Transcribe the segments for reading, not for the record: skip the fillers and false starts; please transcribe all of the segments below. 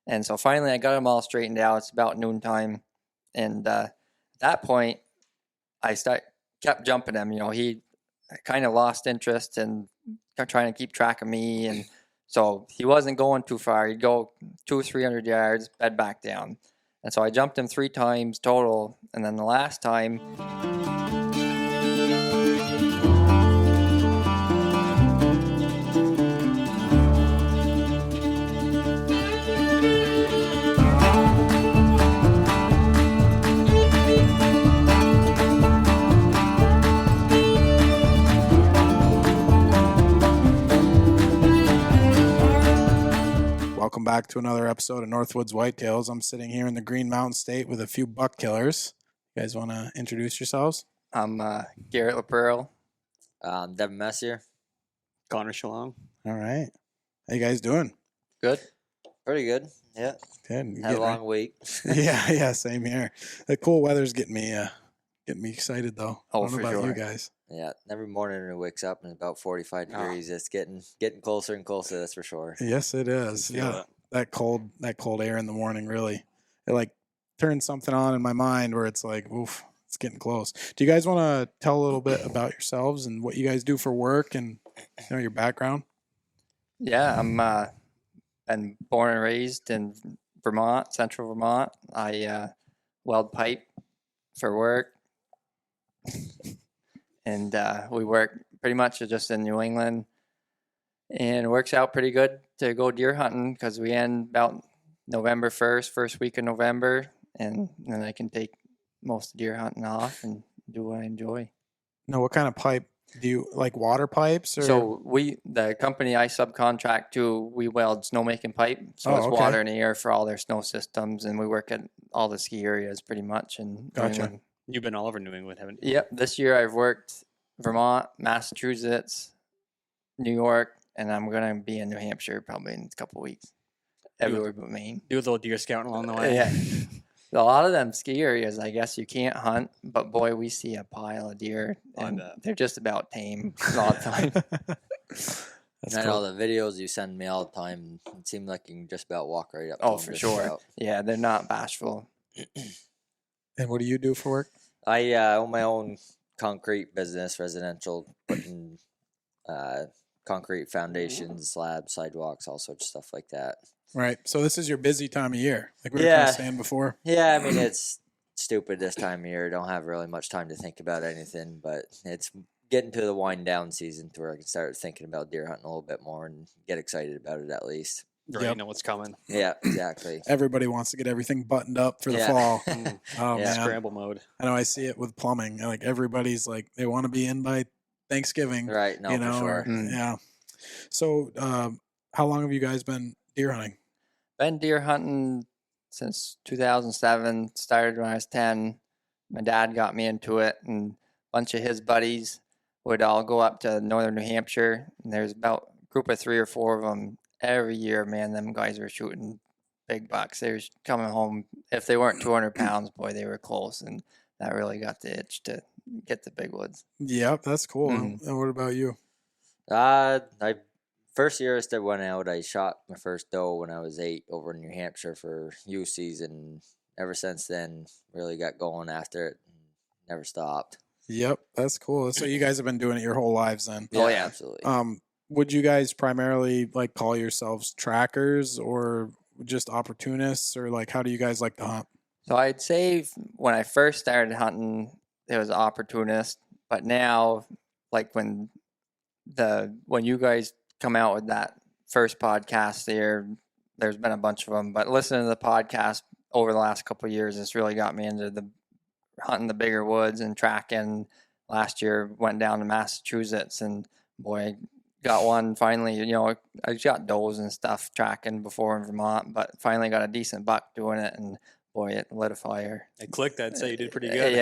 And so finally I got him all straightened out. It's about noontime. And at that point, I kept jumping him. He kind of lost interest in trying to keep track of me. And so he wasn't going too far. He'd go 200-300 yards, bed back down. And so I jumped him 3 times total. And then the last time, Welcome back to another episode of Northwoods Whitetails. I'm sitting here in the Green Mountain State with a few buck killers. You guys want to introduce yourselves? I'm Garrett Laperle. Devin Messier. Connor Shalong. All right. How you guys doing? Good. Pretty good. Yeah. Good. Had a long week. yeah, same here. The cool weather's getting me excited though. Oh, I don't know for about sure. you guys. Yeah. Every morning it wakes up and it's about 45 degrees. It's getting closer and closer, that's for sure. Yes, it is. Yeah. That cold air in the morning really, it like turns something on in my mind where it's like, oof, it's getting close. Do you guys want to tell a little bit about yourselves and what you guys do for work and your background? Yeah, I'm been born and raised in Vermont, central Vermont. I weld pipe for work. And we work pretty much just in New England. And it works out pretty good to go deer hunting because we end about November 1st, first week of November. And then I can take most of deer hunting off and do what I enjoy. No, what kind of pipe? Do you like water pipes? Or? So the company I subcontract to, we weld snowmaking pipe. So it's okay. water and air for all their snow systems. And we work at all the ski areas pretty much. And Gotcha. You've been all over New England, haven't you? Yep. This year I've worked Vermont, Massachusetts, New York, and I'm going to be in New Hampshire probably in a couple of weeks. Everywhere but Maine. Do a little deer scouting along the way. Yeah. A lot of them ski areas, I guess you can't hunt, but boy, we see a pile of deer, and they're just about tame a lot of time. I know the videos you send me all the time. It seems like you can just about walk right up. Oh, for sure. Yeah, they're not bashful. And what do you do for work? I own my own concrete business, residential, putting concrete foundations, slabs, sidewalks, all sorts of stuff like that. Right. So this is your busy time of year, like we were kind of saying before. Yeah, I mean, it's stupid this time of year. Don't have really much time to think about anything, but it's getting to the wind down season to where I can start thinking about deer hunting a little bit more and get excited about it at least. Right, Yep. you know what's coming. Yeah, exactly. Everybody wants to get everything buttoned up for the fall. Oh, man. Scramble mode. I know I see it with plumbing. Like everybody's like, they want to be in by Thanksgiving. Right, no, for sure. Yeah. So how long have you guys been deer hunting? Been deer hunting since 2007. Started when I was 10. My dad got me into it, and a bunch of his buddies would all go up to northern New Hampshire. And there's about a group of 3 or 4 of them every year. Man, them guys were shooting big bucks. They were coming home. If they weren't 200 pounds, boy, they were close. And that really got the itch to get the big woods. Yep, that's cool. Mm-hmm. And what about you? First year I still went out, I shot my first doe when I was 8 over in New Hampshire for youth season. Ever since then, really got going after it and never stopped. Yep, that's cool. So you guys have been doing it your whole lives then? Yeah, absolutely. Would you guys primarily like call yourselves trackers or just opportunists, or like how do you guys like to hunt? So I'd say when I first started hunting, it was opportunist. But now, like when you guys come out with that first podcast there's been a bunch of them, but listening to the podcast over the last couple of years, it's really got me into the hunting the bigger woods and tracking. Last year went down to Massachusetts, and boy, got one finally. I got does and stuff tracking before in Vermont, but finally got a decent buck doing it, and boy, it lit a fire. It clicked. I'd say you did pretty good.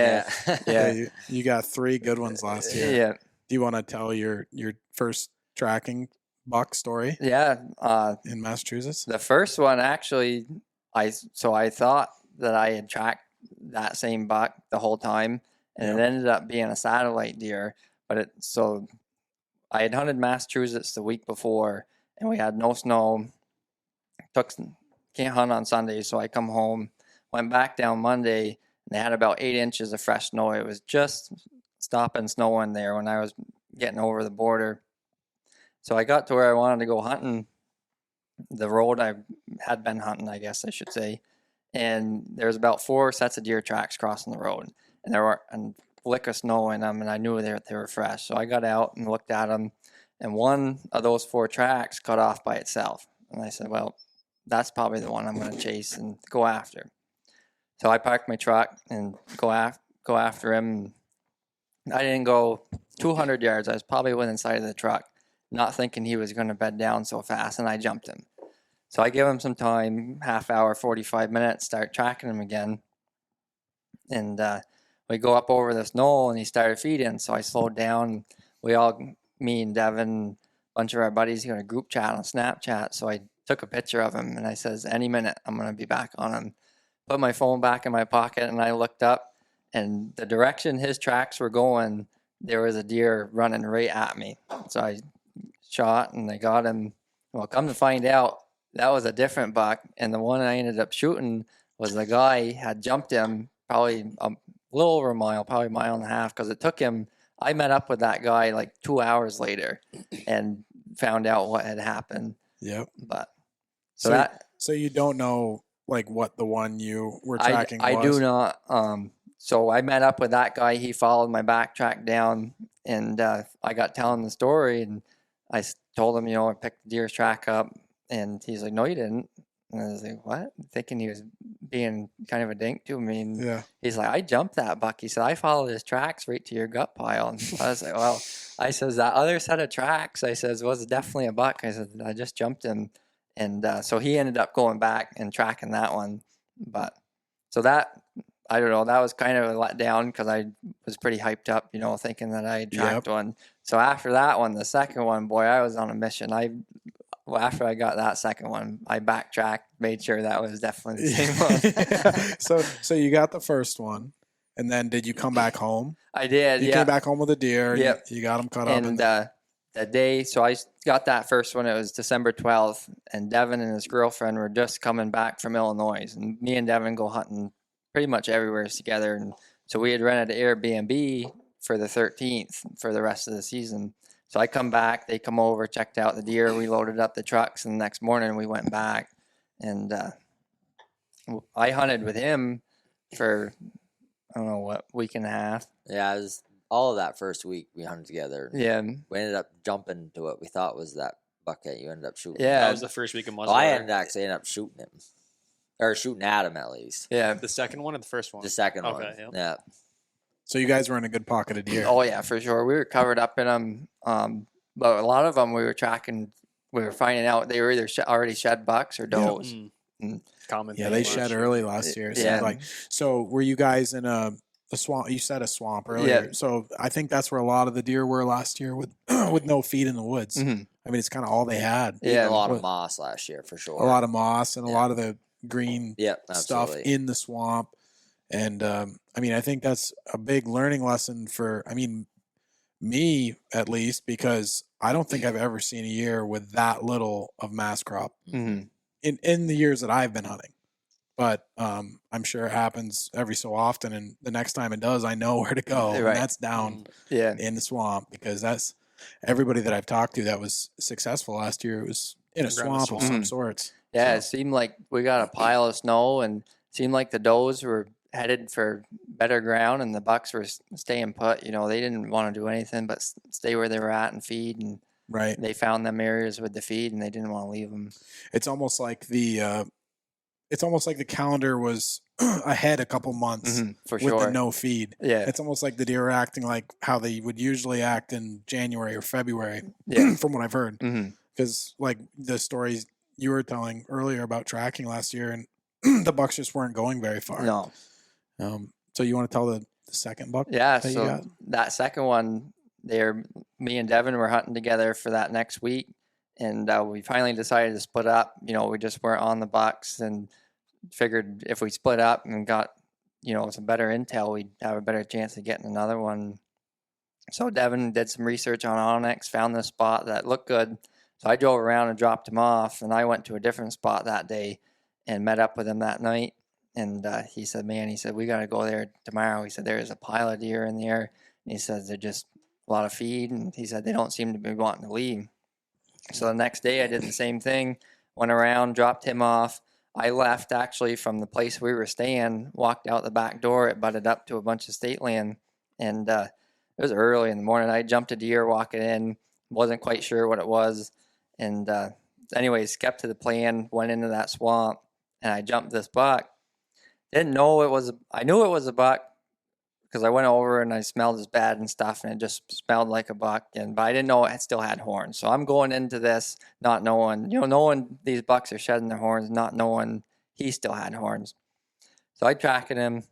Yeah. You got 3 good ones last year. Yeah. Do you want to tell your first tracking buck story? Yeah. In Massachusetts? The first one, actually, I thought that I had tracked that same buck the whole time, and it ended up being a satellite deer. But I had hunted Massachusetts the week before, and we had no snow. Took can't hunt on Sunday. So I come home, went back down Monday, and they had about 8 inches of fresh snow. It was just stopping snowing there when I was getting over the border. So I got to where I wanted to go hunting, the road I had been hunting, I guess I should say. And there's about 4 sets of deer tracks crossing the road. And there were a lick of snow in them, and I knew they were fresh. So I got out and looked at them, and one of those 4 tracks cut off by itself. And I said, well, that's probably the one I'm going to chase and go after. So I parked my truck and go after him. I didn't go 200 yards. I was probably within sight of the truck, not thinking he was going to bed down so fast, and I jumped him. So I give him some time, half hour, 45 minutes, start tracking him again. And we go up over this knoll, and he started feeding. So I slowed down. Me and Devin, a bunch of our buddies, got a group chat on Snapchat. So I took a picture of him, and I says, any minute I'm going to be back on him. Put my phone back in my pocket, and I looked up, and the direction his tracks were going, there was a deer running right at me. So I shot, and I got him. Well, come to find out, that was a different buck, and the one I ended up shooting was the guy had jumped him probably a little over a mile, probably a mile and a half, because it took him. I met up with that guy like 2 hours later, and found out what had happened. Yep. But so you don't know like what the one you were tracking was? I do not. So I met up with that guy. He followed my backtrack down, and I got telling the story, and I told him, I picked the deer's track up, and he's like, no, you didn't. And I was like, what? Thinking he was being kind of a dink to me. And he's like, I jumped that buck. He said, I followed his tracks right to your gut pile. And I was like, well, I says, that other set of tracks, I says, was definitely a buck. I said, I just jumped him. And so he ended up going back and tracking that one. But so that, I don't know, that was kind of a letdown because I was pretty hyped up, thinking that I had tracked one. So after that one, the second one, boy, I was on a mission. After I got that second one, I backtracked, made sure that was definitely the same one. So you got the first one, and then did you come back home? I did. You came back home with a deer. Yep. You got him cut up. And the day, so I got that first one. It was December 12th, and Devin and his girlfriend were just coming back from Illinois, and me and Devin go hunting pretty much everywhere together. And so we had rented an Airbnb for the 13th for the rest of the season. So I come back, they come over, checked out the deer, we loaded up the trucks, and the next morning we went back. And I hunted with him for, I don't know what, week and a half. Yeah, it was all of that first week we hunted together. Yeah. We ended up jumping to what we thought was that buck that you ended up shooting. Yeah. That was the first week of muzzleloader. I ended up shooting him. Or shooting at him, at least. Yeah. The second one or the first one? The second one. Okay, Yeah. So you guys were in a good pocket of deer. Oh, yeah, for sure. We were covered up in them. But a lot of them we were tracking, we were finding out they were either already shed bucks or does. Common. Yeah, they shed early last year. Yeah. So were you guys in a swamp? You said a swamp earlier. Yeah. So I think that's where a lot of the deer were last year with with no feed in the woods. Mm-hmm. I mean, it's kind of all they had. Yeah. A lot of moss last year, for sure. A lot of moss and a lot of the green stuff in the swamp. And I mean, I think that's a big learning lesson for, me at least, because I don't think I've ever seen a year with that little of mass crop in the years that I've been hunting. But I'm sure it happens every so often, and the next time it does, I know where to go. Right. And that's down in the swamp, because that's everybody that I've talked to that was successful last year. It was in a swamp of some sorts. Yeah, It seemed like we got a pile of snow, and it seemed like the does were headed for better ground, and the bucks were staying put. They didn't want to do anything but stay where they were at and feed. And they found them areas with the feed, and they didn't want to leave them. It's almost like the calendar was ahead a couple months for with the no feed. Yeah, it's almost like the deer are acting like how they would usually act in January or February. From what I've heard, because like the stories you were telling earlier about tracking last year, and the bucks just weren't going very far. No. So you want to tell the second buck? Yeah. So that second one, me and Devin were hunting together for that next week, and we finally decided to split up. We just weren't on the bucks, and figured if we split up and got some better intel, we'd have a better chance of getting another one. So Devin did some research on Onyx, found this spot that looked good. So I drove around and dropped him off, and I went to a different spot that day. and met up with him that night. And he said, man, he said, we got to go there tomorrow. He said, there's a pile of deer in there. And he says, they're just a lot of feed. And he said, they don't seem to be wanting to leave. So the next day I did the same thing, went around, dropped him off. I left actually from the place we were staying, walked out the back door. It butted up to a bunch of state land. And it was early in the morning. I jumped a deer walking in, wasn't quite sure what it was. And anyways, kept to the plan, went into that swamp, and I jumped this buck. Didn't know it was, I knew it was a buck because I went over and I smelled his bed and stuff, and it just smelled like a buck. But I didn't know it still had horns. So I'm going into this not knowing, knowing these bucks are shedding their horns, not knowing he still had horns. So I tracked him,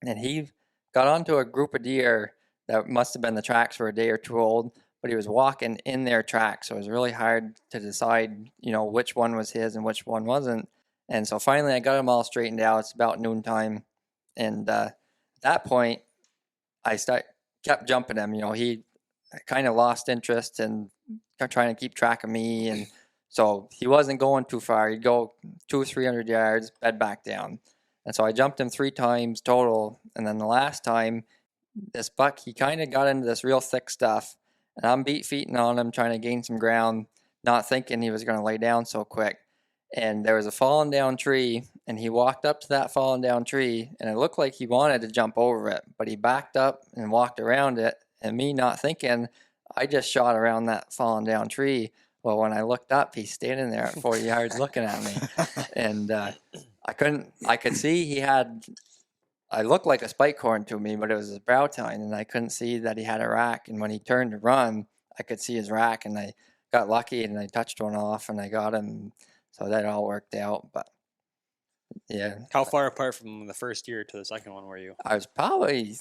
and he got onto a group of deer that must have been the tracks were a day or two old, but he was walking in their tracks. So it was really hard to decide, which one was his and which one wasn't. And so finally I got them all straightened out. It's about noontime. And at that point, I kept jumping him. He kind of lost interest and kept trying to keep track of me. And so he wasn't going too far. He'd go 200 or 300 yards, bed back down. And so I jumped him 3 times total. And then the last time, this buck, he kind of got into this real thick stuff. And I'm beat feeting on him, trying to gain some ground, not thinking he was going to lay down so quick. And there was a fallen down tree, and he walked up to that fallen down tree, and it looked like he wanted to jump over it, but he backed up and walked around it, and me not thinking, I just shot around that fallen down tree. Well, when I looked up, he's standing there at 40 yards looking at me, and I could see I looked like a spike horn to me, but it was his brow tine, and I couldn't see that he had a rack, and when he turned to run, I could see his rack, and I got lucky, and I touched one off, and I got him. So that all worked out, but yeah. How far apart from the first year to the second one were you? I was probably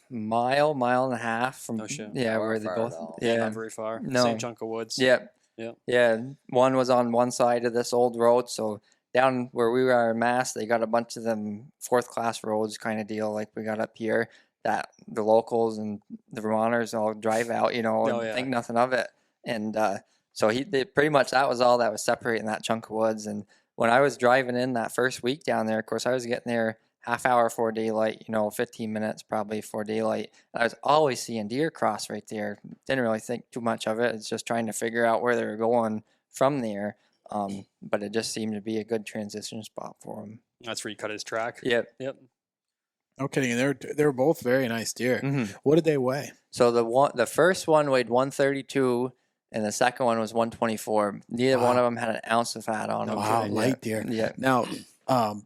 mile and a half from No shit. yeah, Far, where they far both at all. Yeah, yeah. not very far. No. Same chunk of woods. Yep. Yep. Yeah. One was on one side of this old road, so down where we were in Mass, they got a bunch of them 4th class roads kind of deal like we got up here that the locals and the Vermonters all drive out, and think nothing of it. And so pretty much that was all that was separating that chunk of woods. And when I was driving in that first week down there, of course, I was getting there half hour before daylight, 15 minutes probably before daylight. And I was always seeing deer cross right there. Didn't really think too much of it. It's just trying to figure out where they were going from there. But it just seemed to be a good transition spot for him. That's where you cut his track. Yep. No kidding. They were both very nice deer. Mm-hmm. What did they weigh? So the first one weighed 132. And the second one was 124. Neither one of them had an ounce of fat on them. Wow, light deer. Yeah. Now,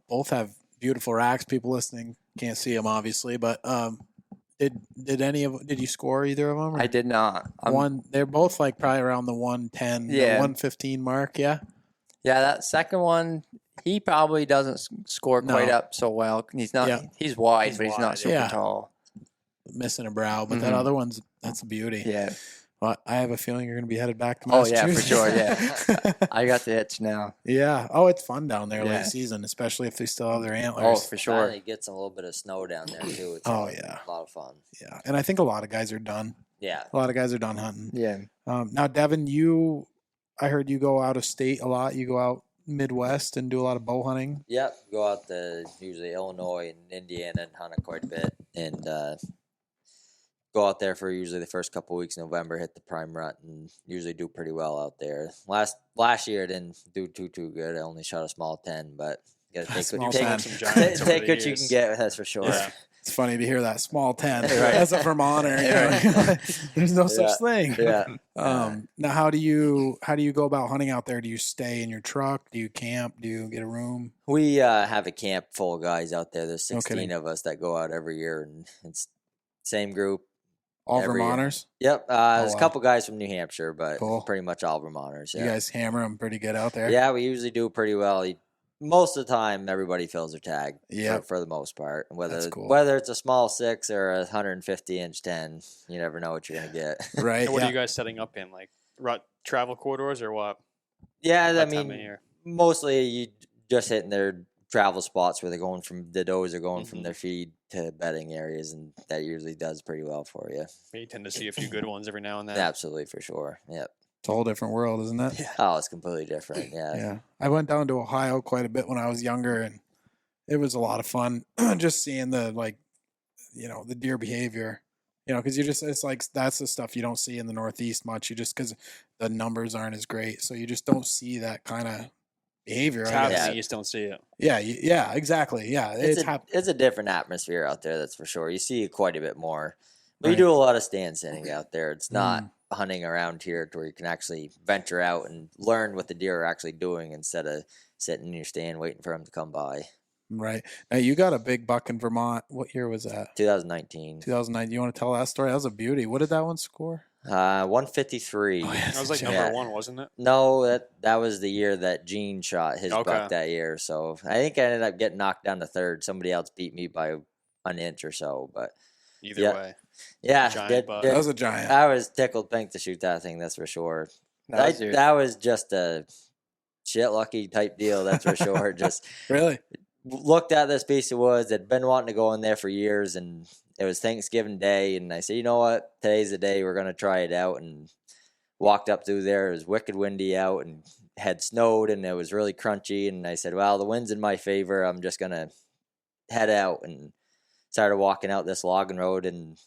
both have beautiful racks. People listening can't see them, obviously, but did you score either of them? I did not. They're both like probably around the 110, the 115 mark. Yeah. Yeah, that second one, he probably doesn't score quite up so well. He's not. Yeah. He's wide, but he's not super tall. Missing a brow, but that other that's a beauty. Yeah. Well, I have a feeling you're going to be headed back to Massachusetts. Oh, yeah, for sure, yeah. I got the itch now. Yeah. Oh, it's fun down there late season, especially if they still have their antlers. Oh, for sure. Finally gets a little bit of snow down there, too. It's a lot of fun. Yeah, and I think a lot of guys are done. Yeah. A lot of guys are done hunting. Yeah. Now, Devin, I heard you go out of state a lot. You go out Midwest and do a lot of bow hunting. Yep. Go out to usually Illinois and Indiana and hunt quite a bit. And go out there for usually the first couple of weeks in November, hit the prime rut, and usually do pretty well out there. Last year I didn't do too good. I only shot a small 10, but you got to take what you can get. That's for sure. Yeah. It's funny to hear that small 10 as a Vermonter. There's no such thing. Yeah. Now, how do you go about hunting out there? Do you stay in your truck? Do you camp? Do you get a room? We have a camp full of guys out there. There's 16 of us that go out every year, and it's same group. All Vermonters? Yep. There's a couple guys from New Hampshire, but pretty much all Vermonters. Yeah. You guys hammer them pretty good out there? Yeah, we usually do pretty well. Most of the time, everybody fills their tag for the most part. Whether it's a small 6 or a 150-inch 10, you never know what you're going to get. Right. So what are you guys setting up in? Like travel corridors or what? Yeah, I mean, mostly you just hitting their travel spots where they're going from the does are going from their feed to bedding areas, and that usually does pretty well for you. You tend to see a few good ones every now and then. Absolutely, for sure. Yep. It's a whole different world, isn't it? Oh, it's completely different. Yeah. Yeah. I went down to Ohio quite a bit when I was younger, and it was a lot of fun just seeing the, like, the deer behavior, because it's like that's the stuff you don't see in the Northeast much. You just, because the numbers aren't as great. So you just don't see that kind of behavior. It's I happening, guess. you just don't see it. Yeah. Yeah, exactly. Yeah. It's a different atmosphere out there, that's for sure. You see it quite a bit more. But Right. you do a lot of stand sitting out there. It's not hunting around here to where you can actually venture out and learn what the deer are actually doing instead of sitting in your stand waiting for them to come by. Right. Now, you got a big buck in Vermont. What year was that? 2019. 2009. You want to tell that story? That was a beauty. What did that one score? 153. Oh, yeah. That was like Yeah. number one, wasn't it? No, that was the year that Gene shot his Okay. buck that year. So I think I ended up getting knocked down to third. Somebody else beat me by an inch or so. But Either Yeah. way. yeah, Giant buck. That was a giant. I was tickled pink to shoot that thing, that's for sure. That was just a shit lucky type deal, that's for sure. Just Really? looked at this piece of woods, had been wanting to go in there for years, and it was Thanksgiving Day, and I said, you know what, today's the day we're going to try it out, and walked up through there. It was wicked windy out and had snowed, and it was really crunchy, and I said, well, the wind's in my favor, I'm just going to head out, and started walking out this logging road, and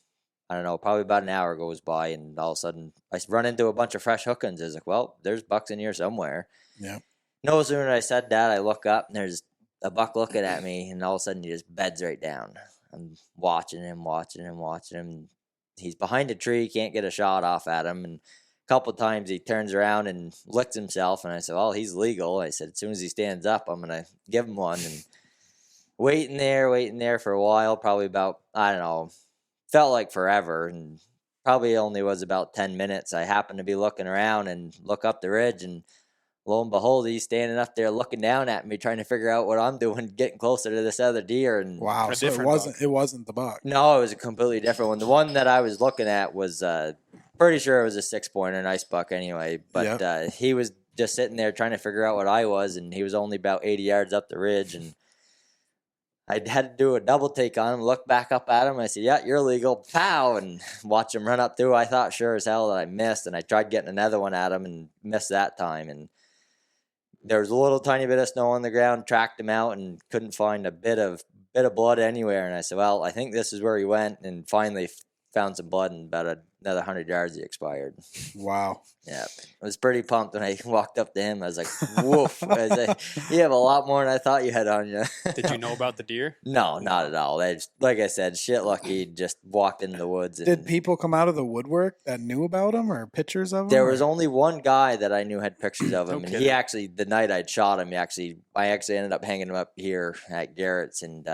I don't know, probably about an hour goes by, and all of a sudden I run into a bunch of fresh hookins. I was like, well, there's bucks in here somewhere. Yeah. No sooner I said that, I look up, and there's a buck looking at me, and all of a sudden he just beds right down. I'm watching him. He's behind a tree, can't get a shot off at him, and a couple times he turns around and licks himself, and I said, well, he's legal. I said, as soon as he stands up, I'm going to give him one, and waiting there for a while, probably about, I don't know, felt like forever, and probably only was about 10 minutes. I happened to be looking around and look up the ridge, and lo and behold, he's standing up there looking down at me, trying to figure out what I'm doing, getting closer to this other deer. And Wow. A So it different wasn't the buck. no, it was a completely different one. The one that I was looking at was pretty sure it was a 6-pointer, nice buck anyway. But he was just sitting there trying to figure out what I was, and he was only about 80 yards up the ridge, and I had to do a double take on him, look back up at him. I said, yeah, you're legal. Pow! And watch him run up through. I thought sure as hell that I missed, and I tried getting another one at him and missed that time. And there was a little tiny bit of snow on the ground, tracked him out, and couldn't find a bit of blood anywhere. And I said, well, I think this is where he went, and finally found some blood, and about another 100 yards he expired. Wow. Yeah, I was pretty pumped when I walked up to him. I was like, woof. I was like, you have a lot more than I thought you had on you. Did you know about the deer? No, not at all. They just, like I said, shit lucky, just walked into the woods. And Did people come out of the woodwork that knew about him or pictures of him? there was only one guy that I knew had pictures of him, No and kidding. he actually, the night I'd shot him, I actually ended up hanging him up here at Garrets, and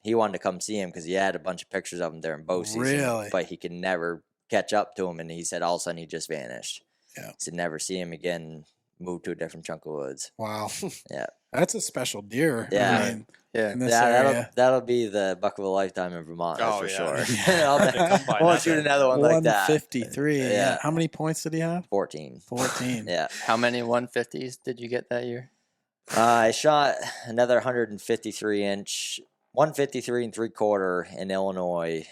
he wanted to come see him because he had a bunch of pictures of him during bow season. Really? But he could never catch up to him, and he said all of a sudden he just vanished. Yeah. He said never see him again, moved to a different chunk of woods. Wow. Yeah. That's a special deer. Yeah. I mean, Yeah. in this Yeah, area. that'll be the buck of a lifetime in Vermont, that's Oh, for yeah. sure. They come by I won't that shoot day. another one like that. 153. Yeah. Yeah. How many points did he have? 14. 14. Yeah. How many 150s did you get that year? I shot another 153 inch, 153 and 3/4 in Illinois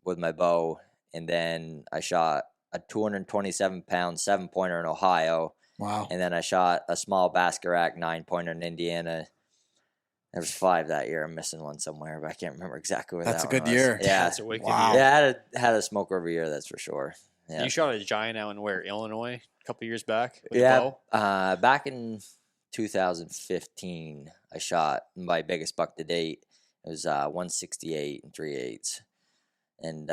with my bow. And then I shot a 227 pound 7-pointer in Ohio. Wow. And then I shot a small basket rack 9-pointer in Indiana. There was 5 that year. I'm missing one somewhere, but I can't remember exactly where That's that a good one was. year. Yeah. That's a wicked Wow. year. Yeah, I had a smoke every year, that's for sure. Yeah. You shot a giant out in where? Illinois? A couple years back? With a Yeah, bow? back in 2015, I shot my biggest buck to date. It was 168 and 3/8, and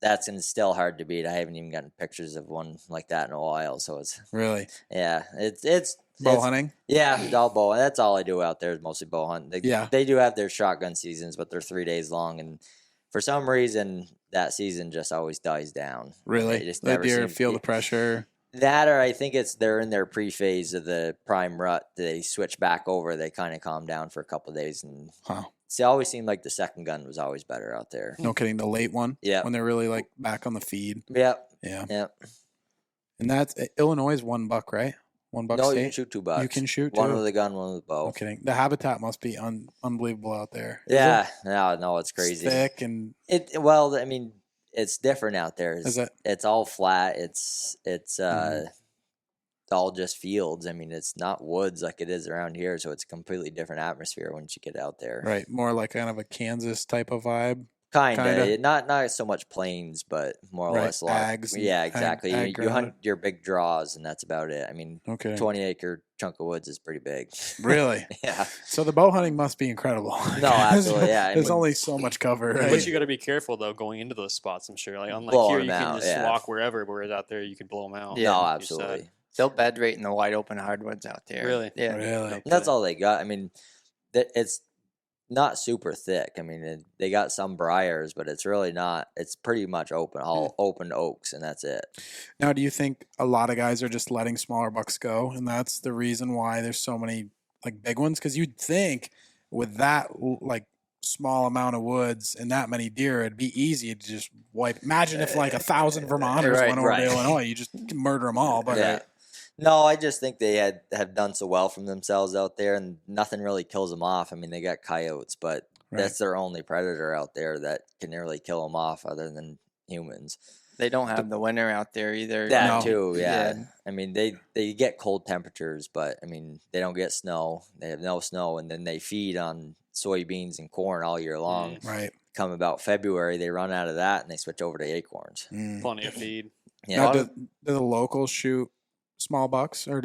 that's still hard to beat. I haven't even gotten pictures of one like that in a while. So it's Really? it's Bow hunting? Yeah, it's all bow. That's all I do out there is mostly bow hunt. They do have their shotgun seasons, but they're 3 days long, and for some reason that season just always dies down. Really? They just The never deer seem- feel the pressure. That, or I think they're in their pre-phase of the prime rut. They switch back over. They kind of calm down for a couple of days, and Huh. it always seemed like the second gun was always better out there. No kidding. The late one? Yeah. When they're really like back on the feed. Yep. Yeah. Yep. And that's Illinois is one buck, right? One buck No, state? you can shoot 2 bucks. You can shoot one too? with a gun, one with a bow. No kidding. The habitat must be unbelievable out there. Is Yeah. it? No, it's crazy. It's thick and Well, I mean, it's different out there. It's all flat. It's all just fields. I mean, it's not woods like it is around here, so it's a completely different atmosphere once you get out there. Right, more like kind of a Kansas type of vibe. Kinda. Not so much plains, but more or less ags. Yeah, exactly. Ag you hunt your big draws, and that's about it. I mean, 20-acre chunk of woods is pretty big. Really? Yeah. So the bow hunting must be incredible. No, absolutely. Yeah. There's only so much cover, right? But you got to be careful though going into those spots. I'm sure, like unlike Blowing here, you them can out, just walk wherever. Whereas out there, you can blow them out. Yeah, no, like absolutely. They'll bed rate in the wide open hardwoods out there. Really? Yeah. Really? And that's all they got. I mean, it's not super thick. I mean, they got some briars, but it's really not. It's pretty much open, all open oaks, and that's it. Now, do you think a lot of guys are just letting smaller bucks go, and that's the reason why there's so many like big ones? Because you'd think with that like small amount of woods and that many deer, it'd be easy to just wipe. Imagine if like 1,000 Vermonters went over to Illinois, you just murder them all. But yeah. No, I just think they have done so well from themselves out there, and nothing really kills them off. I mean, they got coyotes, but that's their only predator out there that can really kill them off other than humans. They don't have the winter out there either. That too, yeah. I mean, they get cold temperatures, but I mean, they don't get snow. They have no snow, and then they feed on soybeans and corn all year long. Right. Come about February, they run out of that, and they switch over to acorns. Plenty of feed. Yeah. Now, do the locals shoot small bucks, or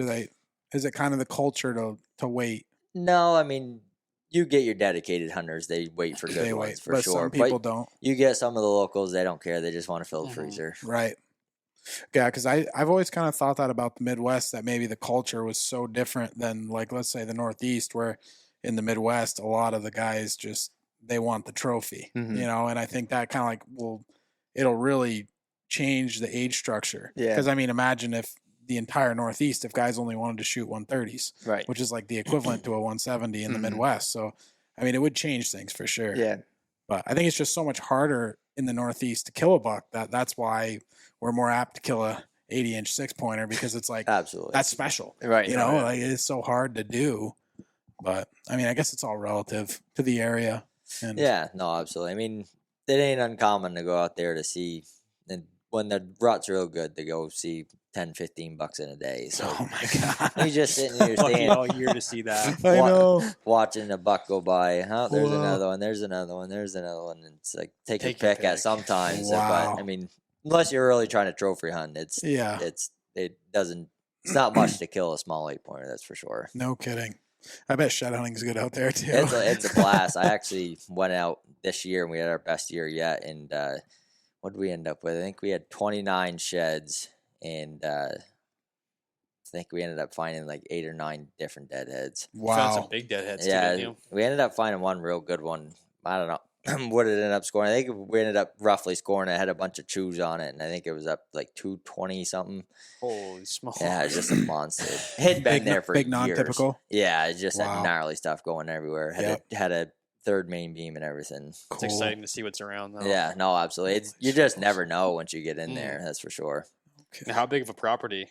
is it kind of the culture to wait? No, I mean, you get your dedicated hunters. They wait for good ones for but sure. Some people don't. You get some of the locals. They don't care. They just want to fill the freezer. Right. Yeah, because I've always kind of thought that about the Midwest, that maybe the culture was so different than, like, let's say the Northeast, where in the Midwest, a lot of the guys just, they want the trophy, you know, and I think that kind of like it'll really change the age structure. Yeah. Because, I mean, imagine if the entire Northeast, if guys only wanted to shoot 130s, right, which is like the equivalent to a 170 in the Midwest. So, I mean, it would change things for sure. Yeah. But I think it's just so much harder in the Northeast to kill a buck that's why we're more apt to kill a 80-inch 6-pointer, because it's like, absolutely, that's special. Right. You know, like it's so hard to do. But I mean, I guess it's all relative to the area. And yeah, no, absolutely. I mean, it ain't uncommon to go out there to see, and when the rut's real good, to go see 10, 15 bucks in a day. So oh my God. You're just sitting in your stand all year to see that. I know. Watching a buck go by. Oh, there's another one. There's another one. There's another one. And it's like, take your pick at sometimes. Wow. But I mean, unless you're really trying to trophy hunt, it's not much to kill a small 8-pointer. That's for sure. No kidding. I bet shed hunting's good out there too. It's a blast. I actually went out this year and we had our best year yet. And what did we end up with? I think we had 29 sheds, and I think we ended up finding like 8 or 9 different deadheads. Wow. Found some big deadheads too, didn't you? We ended up finding one real good one. I don't know what it ended up scoring. I think we ended up roughly scoring. It had a bunch of chews on it, and I think it was up like 220 something. Holy smokes! Yeah, it's just a monster. It had been there for big, years. non-typical. Yeah, it just had gnarly stuff going everywhere. Had a third main beam and everything. Cool. It's exciting to see what's around, though. Yeah, no, absolutely. You just never know once you get in there. That's for sure. Okay. Now, how big of a property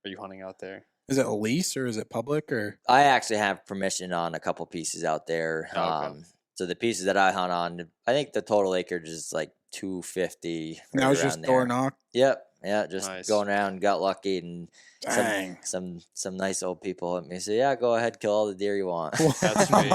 are you hunting out there? Is it a lease or is it public? Or I actually have permission on a couple pieces out there. Oh, okay. So the pieces that I hunt on, I think the total acreage is like 250. Now it's just door knock. Yep. Yeah, just going around, got lucky, and some nice old people at me say, "Yeah, go ahead, kill all the deer you want." That's sweet.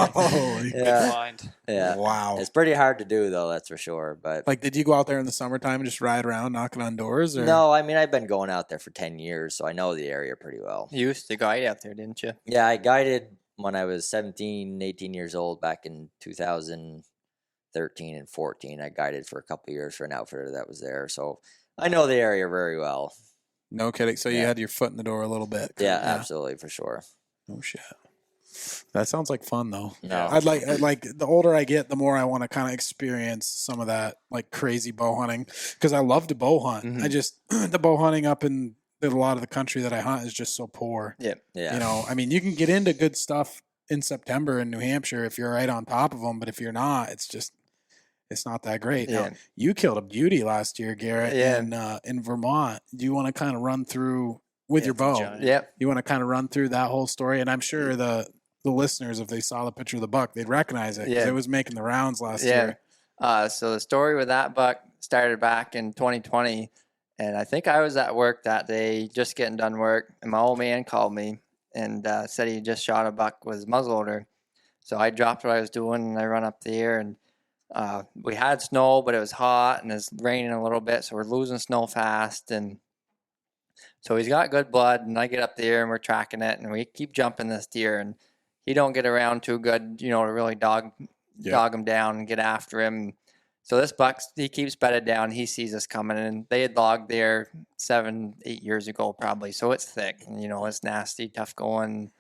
Yeah. Wow. It's pretty hard to do though, that's for sure. But like, did you go out there in the summertime and just ride around knocking on doors? Or? No, I mean, I've been going out there for 10 years, so I know the area pretty well. You used to guide out there, didn't you? Yeah, I guided when I was 17, 18 years old back in 2013 and 14. I guided for a couple of years for an outfitter that was there, so I know the area very well. No kidding. So you had your foot in the door a little bit. Yeah, absolutely, for sure. Oh shit. That sounds like fun though. No. I'd like the older I get, the more I want to kind of experience some of that like crazy bow hunting, because I love to bow hunt. Mm-hmm. I just the bow hunting up in a lot of the country that I hunt is just so poor. Yeah. Yeah. You know, I mean, you can get into good stuff in September in New Hampshire if you're right on top of them, but if you're not, it's not that great. Yeah. Now, you killed a beauty last year, Garrett, in Vermont. Do you want to kind of run through with your bow? Yeah. You want to kind of run through that whole story? And I'm sure the listeners, if they saw the picture of the buck, they'd recognize it because it was making the rounds last year. So the story with that buck started back in 2020, and I think I was at work that day, just getting done work, and my old man called me and said he just shot a buck with his muzzleloader. So I dropped what I was doing and I run up there, and we had snow, but it was hot and it's raining a little bit, so we're losing snow fast. And so he's got good blood, and I get up there and we're tracking it, and we keep jumping this deer, and he don't get around too good, to really dog him down and get after him. So this buck, he keeps bedded down. He sees us coming, and they had logged there 7-8 years ago probably. So it's thick, and it's nasty, tough going.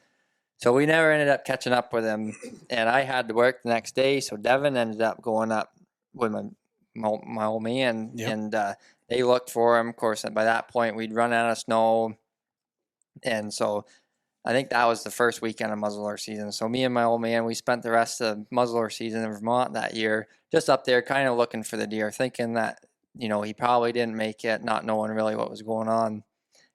So we never ended up catching up with him, and I had to work the next day. So Devin ended up going up with my old man, and they looked for him. Of course, by that point we'd run out of snow, and so I think that was the first weekend of muzzleloader season. So me and my old man, we spent the rest of muzzleloader season in Vermont that year, just up there kind of looking for the deer, thinking that, he probably didn't make it, not knowing really what was going on.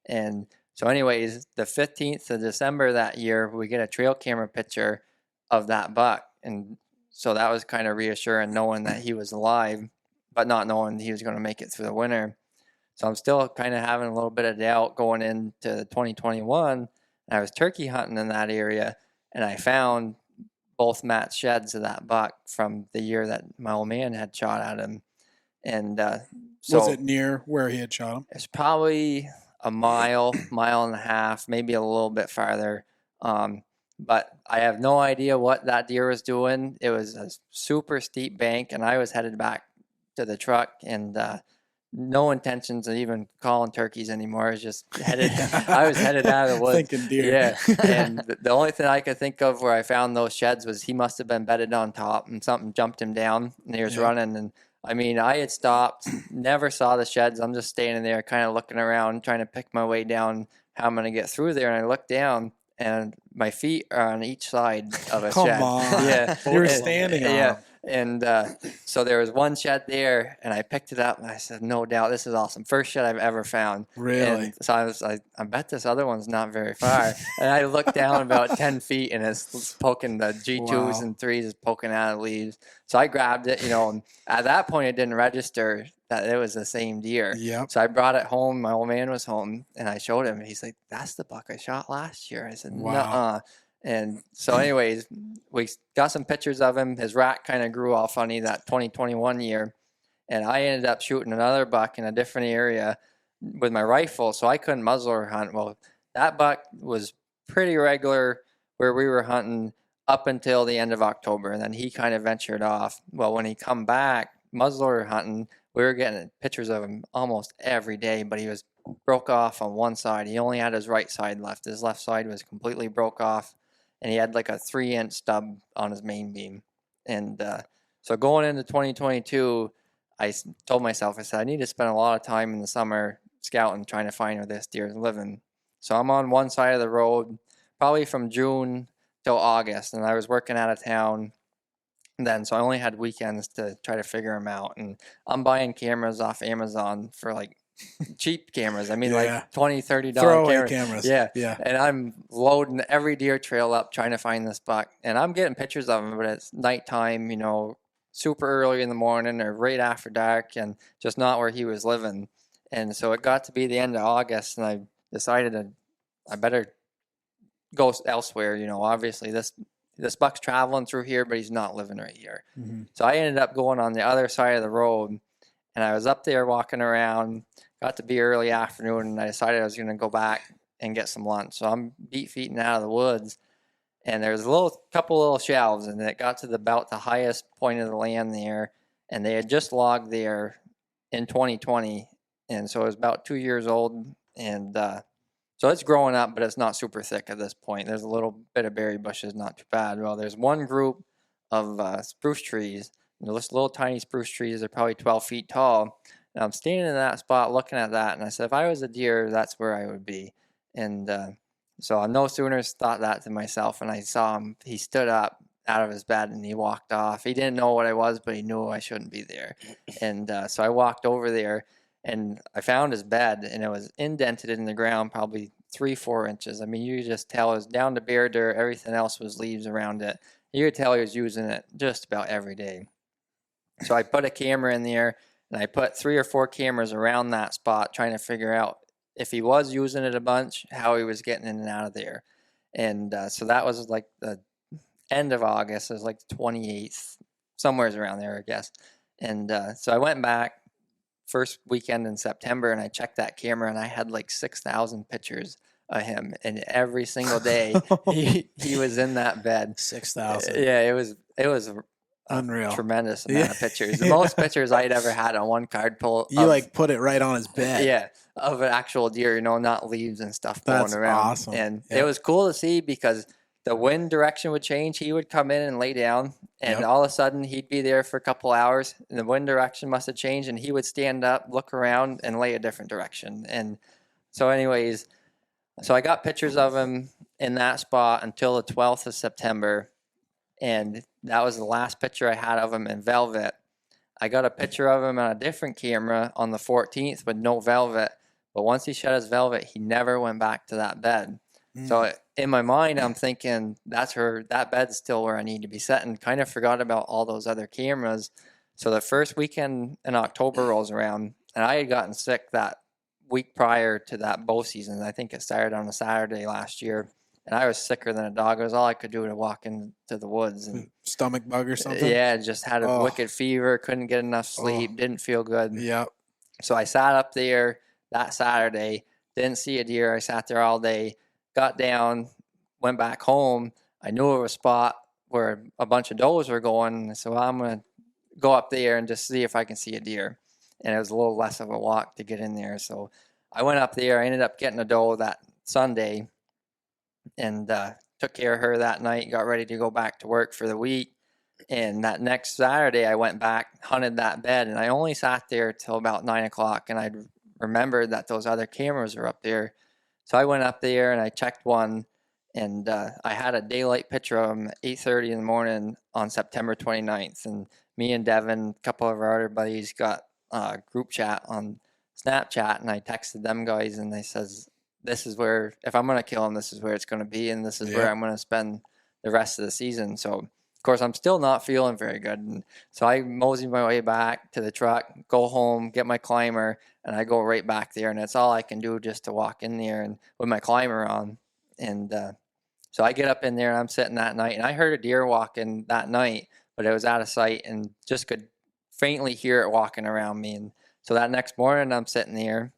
And so anyways, the 15th of December that year, we get a trail camera picture of that buck. And so that was kind of reassuring, knowing that he was alive, but not knowing he was going to make it through the winter. So I'm still kind of having a little bit of doubt going into 2021. I was turkey hunting in that area, and I found both Matt's sheds of that buck from the year that my old man had shot at him. And so was it near where he had shot him? It's probably a mile and a half, maybe a little bit farther. But I have no idea what that deer was doing. It was a super steep bank, and I was headed back to the truck, and no intentions of even calling turkeys anymore. I was just headed. I was headed out of the woods. Thinking deer. Yeah, and the only thing I could think of where I found those sheds was he must have been bedded on top, and something jumped him down, and he was running. And I mean, I had stopped, never saw the sheds. I'm just standing there, kind of looking around, trying to pick my way down how I'm going to get through there. And I look down, and my feet are on each side of a shed. Come on. Yeah, You were standing on them. And so there was one shed there, and I picked it up, and I said, no doubt, this is awesome. First shed I've ever found. Really? And so I bet this other one's not very far. And I looked down about 10 feet, and it's poking, the G2s and 3s is poking out of the leaves. So I grabbed it, and at that point it didn't register that it was the same deer. Yep. So I brought it home. My old man was home, and I showed him. And he's like, that's the buck I shot last year. I said, nuh-uh. And so anyways, we got some pictures of him. His rack kind of grew all funny that 2021 year. And I ended up shooting another buck in a different area with my rifle, so I couldn't muzzleloader hunt. Well, that buck was pretty regular where we were hunting up until the end of October. And then he kind of ventured off. Well, when he come back muzzleloader hunting, we were getting pictures of him almost every day, but he was broke off on one side. He only had his right side left. His left side was completely broke off. And he had like a 3-inch stub on his main beam. And so going into 2022, I told myself, I said, I need to spend a lot of time in the summer scouting, trying to find where this deer is living. So I'm on one side of the road, probably from June till August. And I was working out of town then, so I only had weekends to try to figure him out. And I'm buying cameras off Amazon for like cheap cameras. I mean, like $20, $30 throwaway cameras. Yeah. Yeah. And I'm loading every deer trail up trying to find this buck. And I'm getting pictures of him, but it's nighttime, super early in the morning or right after dark, and just not where he was living. And so it got to be the end of August, and I decided I better go elsewhere. Obviously this buck's traveling through here, but he's not living right here. Mm-hmm. So I ended up going on the other side of the road, and I was up there walking around. Got to be early afternoon, and I decided I was going to go back and get some lunch. So I'm beat feeting out of the woods, and there's a couple little shelves, and it got to about the highest point of the land there, and they had just logged there in 2020, and so it was about 2 years old, and so it's growing up, but it's not super thick at this point. There's a little bit of berry bushes, not too bad. Well, there's one group of spruce trees. Those little tiny spruce trees are probably 12 feet tall. And I'm standing in that spot looking at that, and I said, if I was a deer, that's where I would be. And so I no sooner thought that to myself, and I saw him. He stood up out of his bed, and he walked off. He didn't know what I was, but he knew I shouldn't be there. And so I walked over there, and I found his bed, and it was indented in the ground probably 3-4 inches. I mean, you could just tell it was down to bare dirt. Everything else was leaves around it. You could tell he was using it just about every day. So I put a camera in there, and I put 3 or 4 cameras around that spot, trying to figure out if he was using it a bunch, how he was getting in and out of there. And so that was like the end of August. It was like the 28th, somewhere around there, I guess. And so I went back first weekend in September, and I checked that camera, and I had like 6,000 pictures of him. And every single day he was in that bed. 6,000. Yeah, it was Unreal. Tremendous amount of pictures. The most pictures I'd ever had on one card pull. You like put it right on his bed. Yeah, of an actual deer, not leaves and stuff That's going around. awesome. And it was cool to see because the wind direction would change. He would come in and lay down, and all of a sudden he'd be there for a couple hours, and the wind direction must have changed, and he would stand up, look around, and lay a different direction. And so anyways, so I got pictures of him in that spot until the 12th of September. And that was the last picture I had of him in velvet. I got a picture of him on a different camera on the 14th with no velvet. But once he shed his velvet, he never went back to that bed. So in my mind, I'm thinking that bed's still where I need to be sitting. Kind of forgot about all those other cameras. So the first weekend in October rolls around, and I had gotten sick that week prior to that bow season. I think it started on a Saturday last year. And I was sicker than a dog. It was all I could do to walk into the woods. And stomach bug or something? Yeah, just had a wicked fever. Couldn't get enough sleep. Didn't feel good. Yep. So I sat up there that Saturday. Didn't see a deer. I sat there all day. Got down. Went back home. I knew it was a spot where a bunch of does were going. So I'm going to go up there and just see if I can see a deer. And it was a little less of a walk to get in there. So I went up there. I ended up getting a doe that Sunday. And took care of her that night, got ready to go back to work for the week. And that next Saturday, I went back, hunted that bed, and I only sat there till about 9 o'clock. And I remembered that those other cameras were up there. So I went up there and I checked one, and I had a daylight picture of him at 8:30 in the morning on September 29th. And me and Devin, a couple of our other buddies, got a group chat on Snapchat, and I texted them guys, and they says, this is where, if I'm going to kill him, this is where it's going to be, and this is where I'm going to spend the rest of the season. So, of course, I'm still not feeling very good. And so I mosey my way back to the truck, go home, get my climber, and I go right back there. And that's all I can do just to walk in there and with my climber on. And so I get up in there, and I'm sitting that night, and I heard a deer walking that night, but it was out of sight and just could faintly hear it walking around me. And so that next morning, I'm sitting there.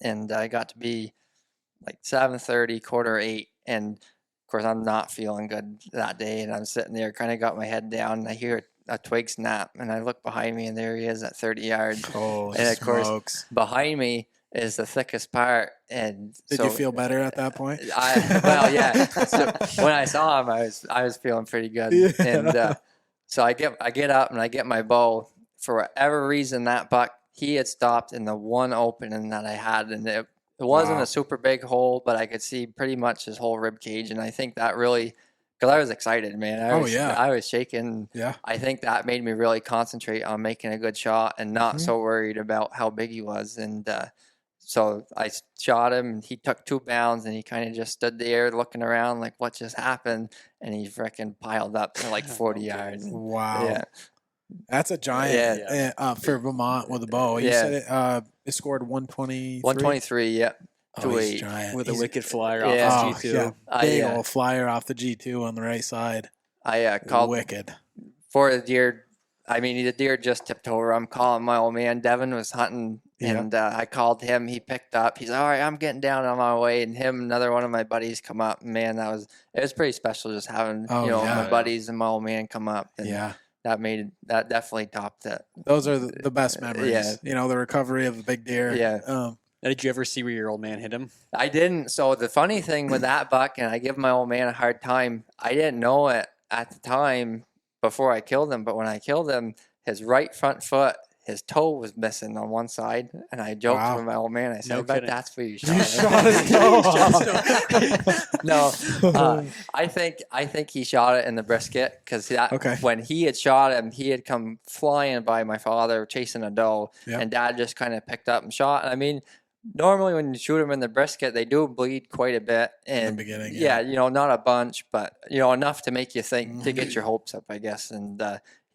And I got to be like 7:30, 7:45, and of course I'm not feeling good that day. And I'm sitting there, kind of got my head down, and I hear a twig snap, and I look behind me, and there he is at 30 yards. Oh, and of smokes. Course, behind me is the thickest part. And did you feel better at that point? Well, yeah. So when I saw him, I was feeling pretty good. Yeah. And so I get up and I get my bow. For whatever reason, that buck, he had stopped in the one opening that I had, and it wasn't a super big hole, but I could see pretty much his whole rib cage. And I think that really, because I was excited, man. I was shaking. Yeah. I think that made me really concentrate on making a good shot and not so worried about how big he was. And so I shot him, and he took 2 bounds, and he kind of just stood there looking around like, what just happened? And he freaking piled up to like 40 yards. Wow. Yeah. That's a giant for Vermont with a bow. You said it scored 123? 123, yeah. He's giant. With a wicked flyer off the G2. Yeah. Big old flyer off the G2 on the right side. I called wicked. For the deer. I mean, the deer just tipped over. I'm calling my old man. Devin was hunting, and I called him. He picked up. He's all right, I'm getting down on my way. And another one of my buddies come up. Man, it was pretty special just having my buddies and my old man come up. And that definitely topped it. Those are the best memories. Yeah. The recovery of the big deer. Yeah. Did you ever see where your old man hit him? I didn't. So the funny thing with that buck, and I give my old man a hard time, I didn't know it at the time before I killed him, but when I killed him, his right front foot, his toe was missing on one side, and I joked with my old man. I said, "I bet that's where you shot him." You shot his toe. No, I think he shot it in the brisket because when he had shot him, he had come flying by my father chasing a doe, and Dad just kind of picked up and shot. I mean, normally when you shoot them in the brisket, they do bleed quite a bit. And beginning, yeah, not a bunch, but enough to make you think, to Mm-hmm. get your hopes up, I guess. And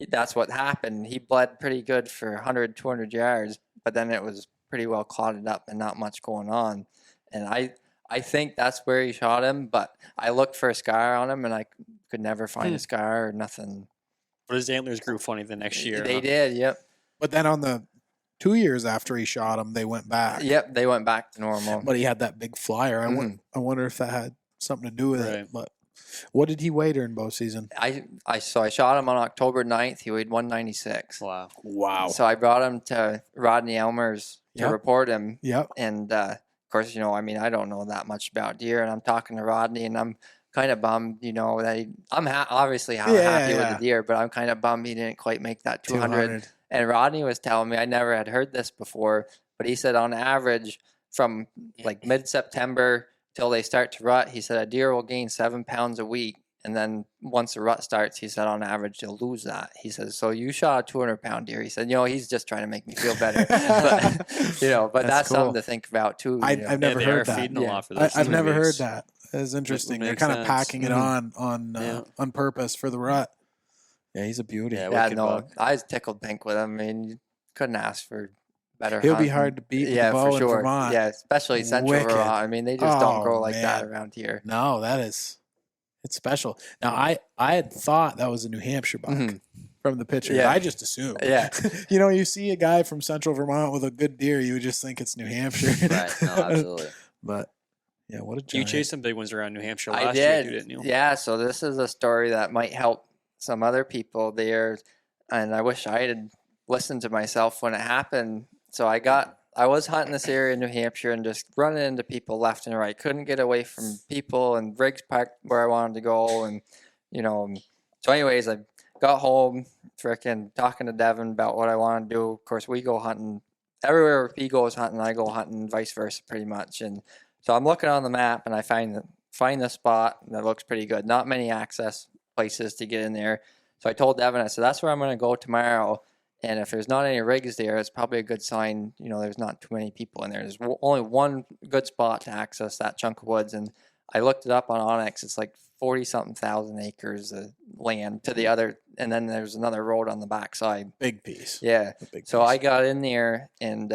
that's what happened. He bled pretty good for 100, 200 yards, but then it was pretty well clotted up and not much going on. And I think that's where he shot him, but I looked for a scar on him and I could never find a scar or nothing. But his antlers grew funny the next year. They did, yep. But then on the 2 years after he shot him, they went back. Yep, they went back to normal. But he had that big flyer. I wonder if that had something to do with Right. it. But what did he weigh during bow season? I shot him on October 9th. He weighed 196. Wow. Wow. So I brought him to Rodney Elmer's to Yep. report him. Yep. And of course, I don't know that much about deer, and I'm talking to Rodney, and I'm kind of bummed, that I'm obviously happy with the deer, but I'm kind of bummed he didn't quite make that 200. And Rodney was telling me, I never had heard this before, but he said on average from like mid-September till they start to rut, he said a deer will gain 7 pounds a week. And then once the rut starts, he said on average they'll lose that. He says, so you shot a 200-pound deer. He said, he's just trying to make me feel better. but that's cool. something to think about too. I've never they heard are that. feeding a lot for this. I've never heard Makes- that. That's interesting. They're makes kind of sense. packing it on purpose for the rut. Yeah, he's a beauty. Yeah, Yeah, wicked no, buck. I was tickled pink with him. I mean, you couldn't ask for better. He'll be hunting. hard to beat with Yeah, the bow for in sure. Vermont. Yeah, especially Central Wicked. Vermont. I mean, they just don't grow like that man. around here. No, it's special. Now, I had thought that was a New Hampshire buck from the picture. Yeah. I just assumed. Yeah. You see a guy from Central Vermont with a good deer, you would just think it's New Hampshire. Right. No, absolutely. But yeah, what a You giant. chased some big ones around New Hampshire I last year, did. too, didn't you? Yeah, so this is a story that might help some other people there. And I wish I had listened to myself when it happened. So I was hunting this area in New Hampshire and just running into people left and right. Couldn't get away from people and Riggs Park where I wanted to go. And, so anyways, I got home, frickin' talking to Devin about what I want to do. Of course, we go hunting everywhere he goes hunting, I go hunting, vice versa, pretty much. And so I'm looking on the map and I find the spot that looks pretty good. Not many access places to get in there. So I told Devin, I said, that's where I'm going to go tomorrow. And if there's not any rigs there, it's probably a good sign, there's not too many people in there. There's only one good spot to access that chunk of woods. And I looked it up on Onyx. It's like 40-something thousand acres of land to the other. And then there's another road on the backside. Big piece. Yeah. So I got in there and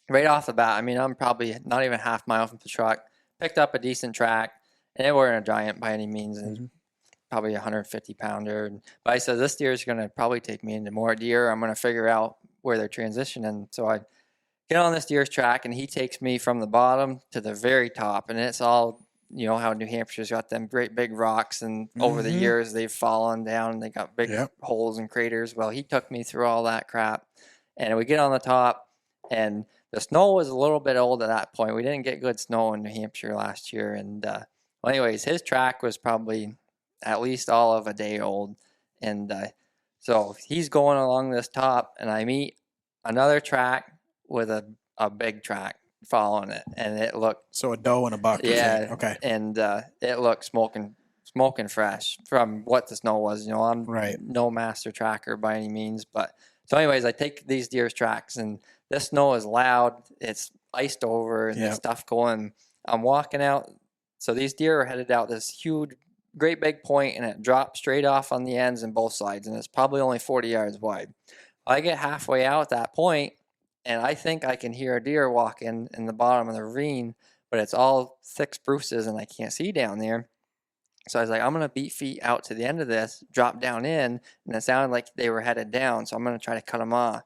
right off the bat, I mean, I'm probably not even half mile from the truck, picked up a decent track, and it wasn't a giant by any means. And probably 150 pounder. But I said, this deer is going to probably take me into more deer. I'm going to figure out where they're transitioning. So I get on this deer's track and he takes me from the bottom to the very top. And it's all, how New Hampshire's got them great big rocks. And over the years, they've fallen down and they got big holes and craters. Well, he took me through all that crap. And we get on the top and the snow was a little bit old at that point. We didn't get good snow in New Hampshire last year. And anyways, his track was probably at least all of a day old. And so he's going along this top and I meet another track with a big track following it. And it looked... So a doe and a buck. Yeah. Okay. And it looked smoking fresh from what the snow was. I'm no master tracker by any means. But so anyways, I take these deer's tracks and this snow is loud. It's iced over and there's stuff going. I'm walking out. So these deer are headed out this huge... great big point and it drops straight off on the ends and both sides and it's probably only 40 yards wide. I get halfway out that point and I think I can hear a deer walking in the bottom of the ravine, but it's all thick spruces and I can't see down there. So I was like, I'm going to beat feet out to the end of this, drop down in, and it sounded like they were headed down, so I'm going to try to cut them off.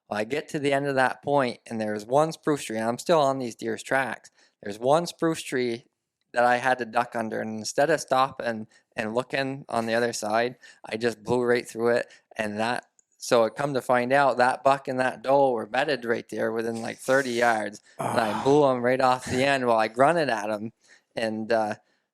Well, I get to the end of that point and there's one spruce tree and I'm still on these deer's tracks. There's one spruce tree that I had to duck under. And instead of stopping and looking on the other side, I just blew right through it. And so it come to find out that buck and that doe were bedded right there within like 30 yards. And I blew them right off the end while I grunted at them. And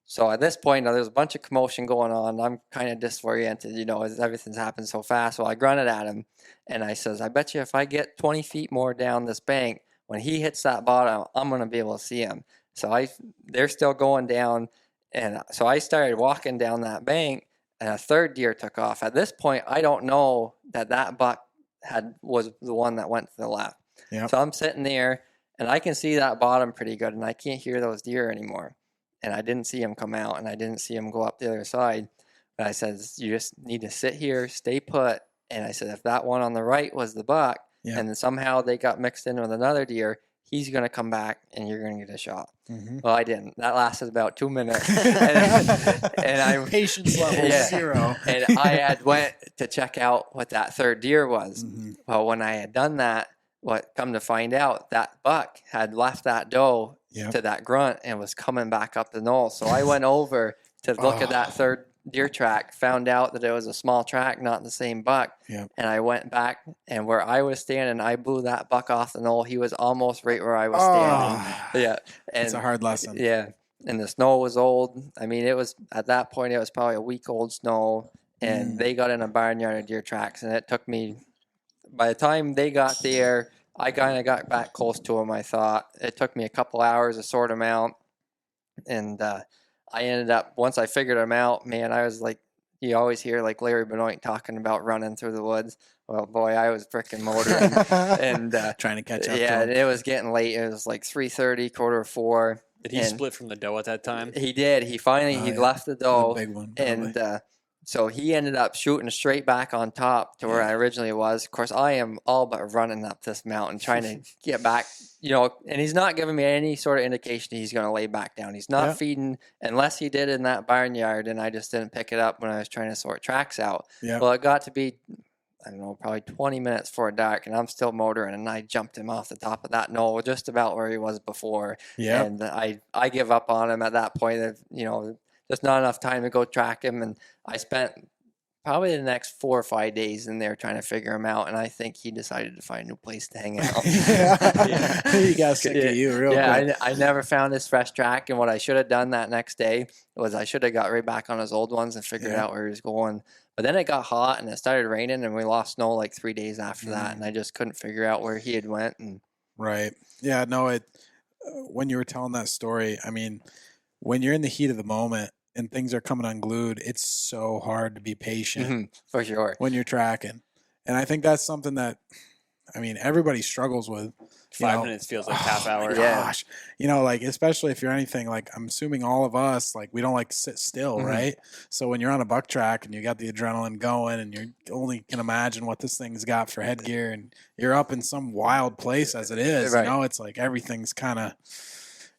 so at this point, there's a bunch of commotion going on. I'm kind of disoriented, as everything's happened so fast. Well, I grunted at him and I says, I bet you if I get 20 feet more down this bank, when he hits that bottom, I'm going to be able to see him. So they're still going down, and so I started walking down that bank, and a third deer took off. At this point, I don't know that buck was the one that went to the left. Yep. So I'm sitting there, and I can see that bottom pretty good, and I can't hear those deer anymore. And I didn't see him come out, and I didn't see him go up the other side. But I said, you just need to sit here, stay put. And I said, if that one on the right was the buck, and then somehow they got mixed in with another deer, he's going to come back and you're going to get a shot. Well, I didn't. That lasted about 2 minutes. and I patience level 0. And I had went to check out what that third deer was. Well, when I had done that, come to find out, that buck had left that doe to that grunt and was coming back up the knoll. So I went over to look at that third deer track, found out that it was a small track, not the same buck. And I went back, and where I was standing, I blew that buck off the knoll. He was almost right where I was standing. And it's a hard lesson. And the snow was old. I mean, it was, at that point, it was probably a week old snow, and they got in a barnyard of deer tracks, and it took me, by the time they got there, I kind of got back close to them, I thought. It took me a couple hours to sort them out, and I ended up, once I figured them out, man, I was like, you always hear like Larry Benoit talking about running through the woods. Well, boy, I was freaking motoring and trying to catch up. Yeah, it was getting late. It was like 3:30, 3:45. Did he split from the doe at that time? He did. He finally he left the doe, big one, and so he ended up shooting straight back on top to where I originally was. Of course, I am all but running up this mountain trying to get back, and he's not giving me any sort of indication he's going to lay back down. He's not feeding unless he did in that barnyard, and I just didn't pick it up when I was trying to sort tracks out. Well, it got to be, I don't know, probably 20 minutes before dark, and I'm still motoring, and I jumped him off the top of that knoll just about where he was before. And I give up on him at that point. Just not enough time to go track him, and I spent probably the next 4 or 5 days in there trying to figure him out, and I think he decided to find a new place to hang out. He got sick of you real quick. I never found his fresh track, and what I should have done that next day was I should have got right back on his old ones and figured out where he was going. But then it got hot, and it started raining, and we lost snow like 3 days after that, and I just couldn't figure out where he had went. And Yeah, no, when you were telling that story, I mean, when you're in the heat of the moment, and things are coming unglued, it's so hard to be patient. For sure. When you're tracking. And I think that's something that, I mean, everybody struggles with. 5 minutes feels like half hour. Gosh. Like, especially if you're anything, like, I'm assuming all of us, like, we don't like to sit still, right? So when you're on a buck track and you got the adrenaline going and you only can imagine what this thing's got for headgear and you're up in some wild place as it is, it's like everything's kind of,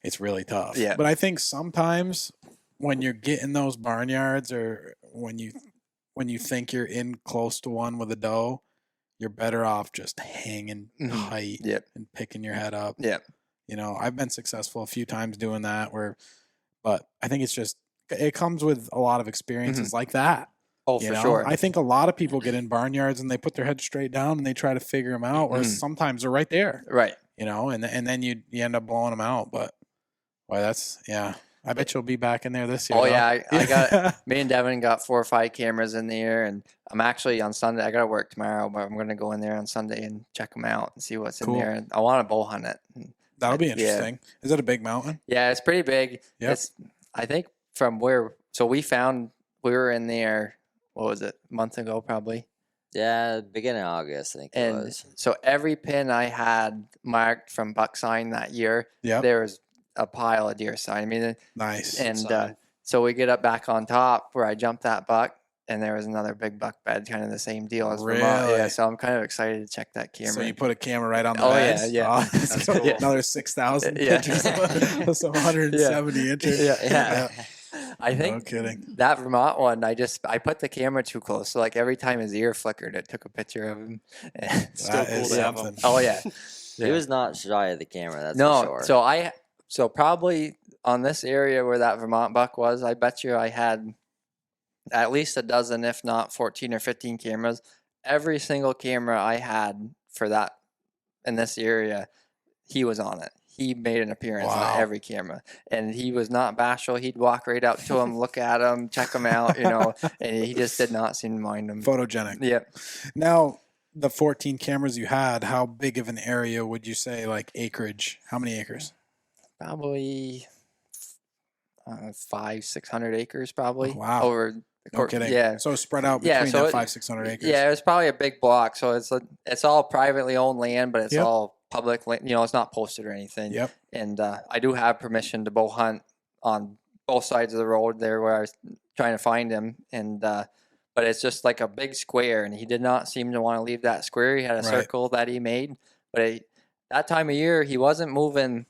it's really tough. But I think sometimes when you're getting those barnyards, or when you think you're in close to one with a doe, you're better off just hanging tight and picking your head up. I've been successful a few times doing that, but I think it comes with a lot of experiences like that. Oh, for sure. I think a lot of people get in barnyards and they put their head straight down and they try to figure them out, whereas sometimes they're right there. And then you end up blowing them out. But I bet you'll be back in there this year. Oh, yeah. I got, me and Devin got 4 or 5 cameras in there, and I'm actually on Sunday. I got to work tomorrow, but I'm going to go in there on Sunday and check them out and see what's in there. And I want to bow hunt it. That'll be interesting. Is it a big mountain? Yeah, it's pretty big. It's, I think from where, so we were in there, what was it, a month ago probably? Yeah, beginning of August, I think it was. So every pin I had marked from buck sign that year, there was a pile of deer sign. I mean, nice. And so we get up back on top where I jumped that buck, and there was another big buck bed, kind of the same deal as Vermont. Yeah, so I'm kind of excited to check that camera. So you put a camera right on the bed? Yeah. That's cool. Another 6,000 pictures of some 170 inches. I think no kidding. That Vermont one, I put the camera too close, so like every time his ear flickered, it took a picture of him. Still cool to have him. Oh yeah. He was not shy of the camera. That's for sure. So probably on this area where that Vermont buck was, I bet you I had at least a dozen, if not 14 or 15 cameras. Every single camera I had for that in this area, he was on it. He made an appearance on every camera, and he was not bashful. He'd walk right up to him, look at him, check him out, and he just did not seem to mind him. Photogenic. Yep. Now, the 14 cameras you had, how big of an area would you say, like acreage? How many acres? Probably 500-600 acres, probably. Oh, wow. Over no kidding. Yeah. So spread out between that 500-600 acres. Yeah, it was probably a big block. So it's all privately owned land, but it's all public, it's not posted or anything. Yep. And I do have permission to bow hunt on both sides of the road there where I was trying to find him. And but it's just like a big square, and he did not seem to want to leave that square. He had a Right. circle that he made, but that time of year he wasn't moving.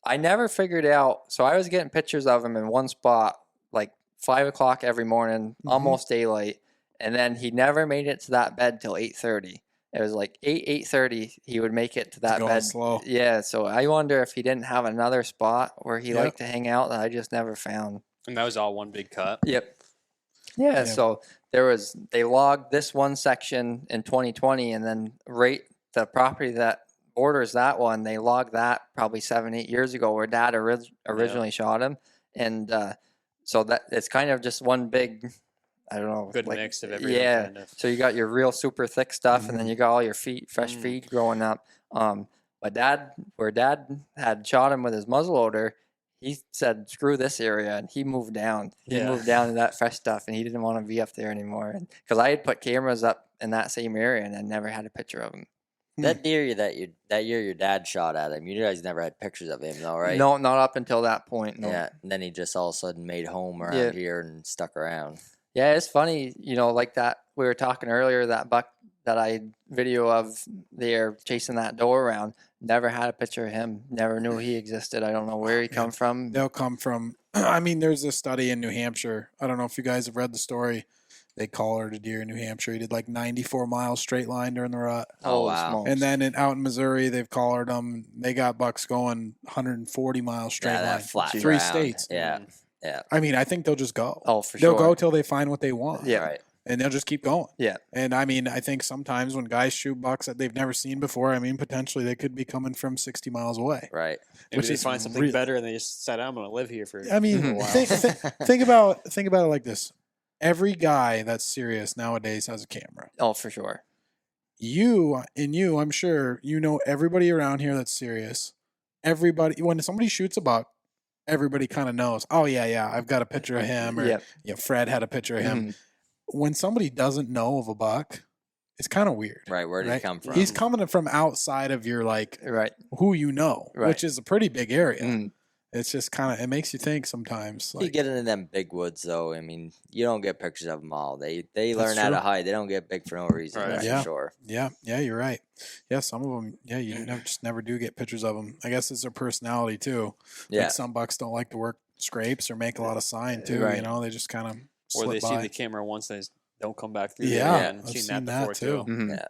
I never figured out. So I was getting pictures of him in one spot, like 5 o'clock every morning, almost daylight, and then he never made it to that bed till 8:30. It was like 8:30 he would make it to that going bed. slow. Yeah, so I wonder if he didn't have another spot where he Yep. liked to hang out that I just never found. And that was all one big cut. Yep. Yeah, so they logged this one section in 2020, and then right the property that borders that one, they logged that probably 7-8 years ago where Dad originally shot him. And so that it's kind of just one big, I don't know, Good like, mix of everything. yeah. Kind of. So you got your real super thick stuff, and then you got all your fresh feed growing up. But where Dad had shot him with his muzzleloader, he said, "Screw this area," and he moved down. He moved down to that fresh stuff, and he didn't want to be up there anymore. Because I had put cameras up in that same area, and I never had a picture of him. That deer that year your dad shot at him, you guys never had pictures of him though, right? No, not up until that point. No. Yeah, and then he just all of a sudden made home around here and stuck around. Yeah, it's funny, like that we were talking earlier, that buck that I video of there chasing that doe around, never had a picture of him, never knew he existed. I don't know where he come from. They'll come from, there's a study in New Hampshire. I don't know if you guys have read the story. They collared a deer in New Hampshire. He did like 94 miles straight line during the rut. Oh, wow. smokes. And then out in Missouri, they've collared them. They got bucks going 140 miles straight Yeah, line. that flat 3 ground. states. Yeah, yeah. I think they'll just go. Oh, for They'll sure. go till they find what they want. Yeah. Right. And they'll just keep going. Yeah. And I think sometimes when guys shoot bucks that they've never seen before, potentially they could be coming from 60 miles away. Right. Maybe Which they is find something better and they just said, "I'm going to live here for." Think about it like this. Every guy that's serious nowadays has a camera. Oh, for sure. I'm sure everybody around here that's serious. Everybody, when somebody shoots a buck, everybody kind of knows. Oh yeah, I've got a picture of him, or Fred had a picture of him. When somebody doesn't know of a buck, it's kind of weird. Right. Where did he come from? He's coming from outside of your Right. who you know, Right. which is a pretty big area. It's just it makes you think sometimes. You get into them big woods, though. You don't get pictures of them all. They learn how true. to hide. They don't get big for no reason. Right. That's Yeah. for sure. Yeah, you're right. Yeah, some of them, you never do get pictures of them. I guess it's their personality too. Yeah. Like some bucks don't like to work scrapes or make a lot of sign too. Right. They just kind of Or slip they by. see the camera once, they just don't come back through. Yeah, there again. I've Seen seen that before that, too. Yeah.